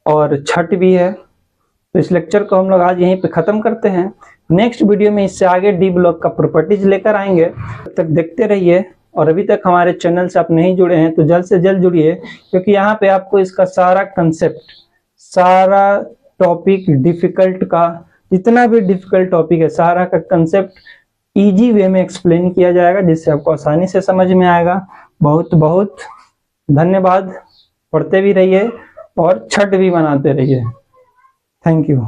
और छठ भी है, तो इस लेक्चर को हम लोग आज यहीं पे खत्म करते हैं। नेक्स्ट वीडियो में इससे आगे डी ब्लॉक का प्रॉपर्टीज लेकर आएंगे। तब तक देखते रहिए, और अभी तक हमारे चैनल से आप नहीं जुड़े हैं तो जल्द से जल्द जुड़िए, क्योंकि यहाँ पे आपको इसका सारा कंसेप्ट, सारा टॉपिक, डिफिकल्ट का जितना भी डिफिकल्ट टॉपिक है, सारा का कंसेप्ट इजी वे में एक्सप्लेन किया जाएगा, जिससे आपको आसानी से समझ में आएगा। बहुत बहुत धन्यवाद। पढ़ते भी रहिए और छठ भी मनाते रहिए। Thank you.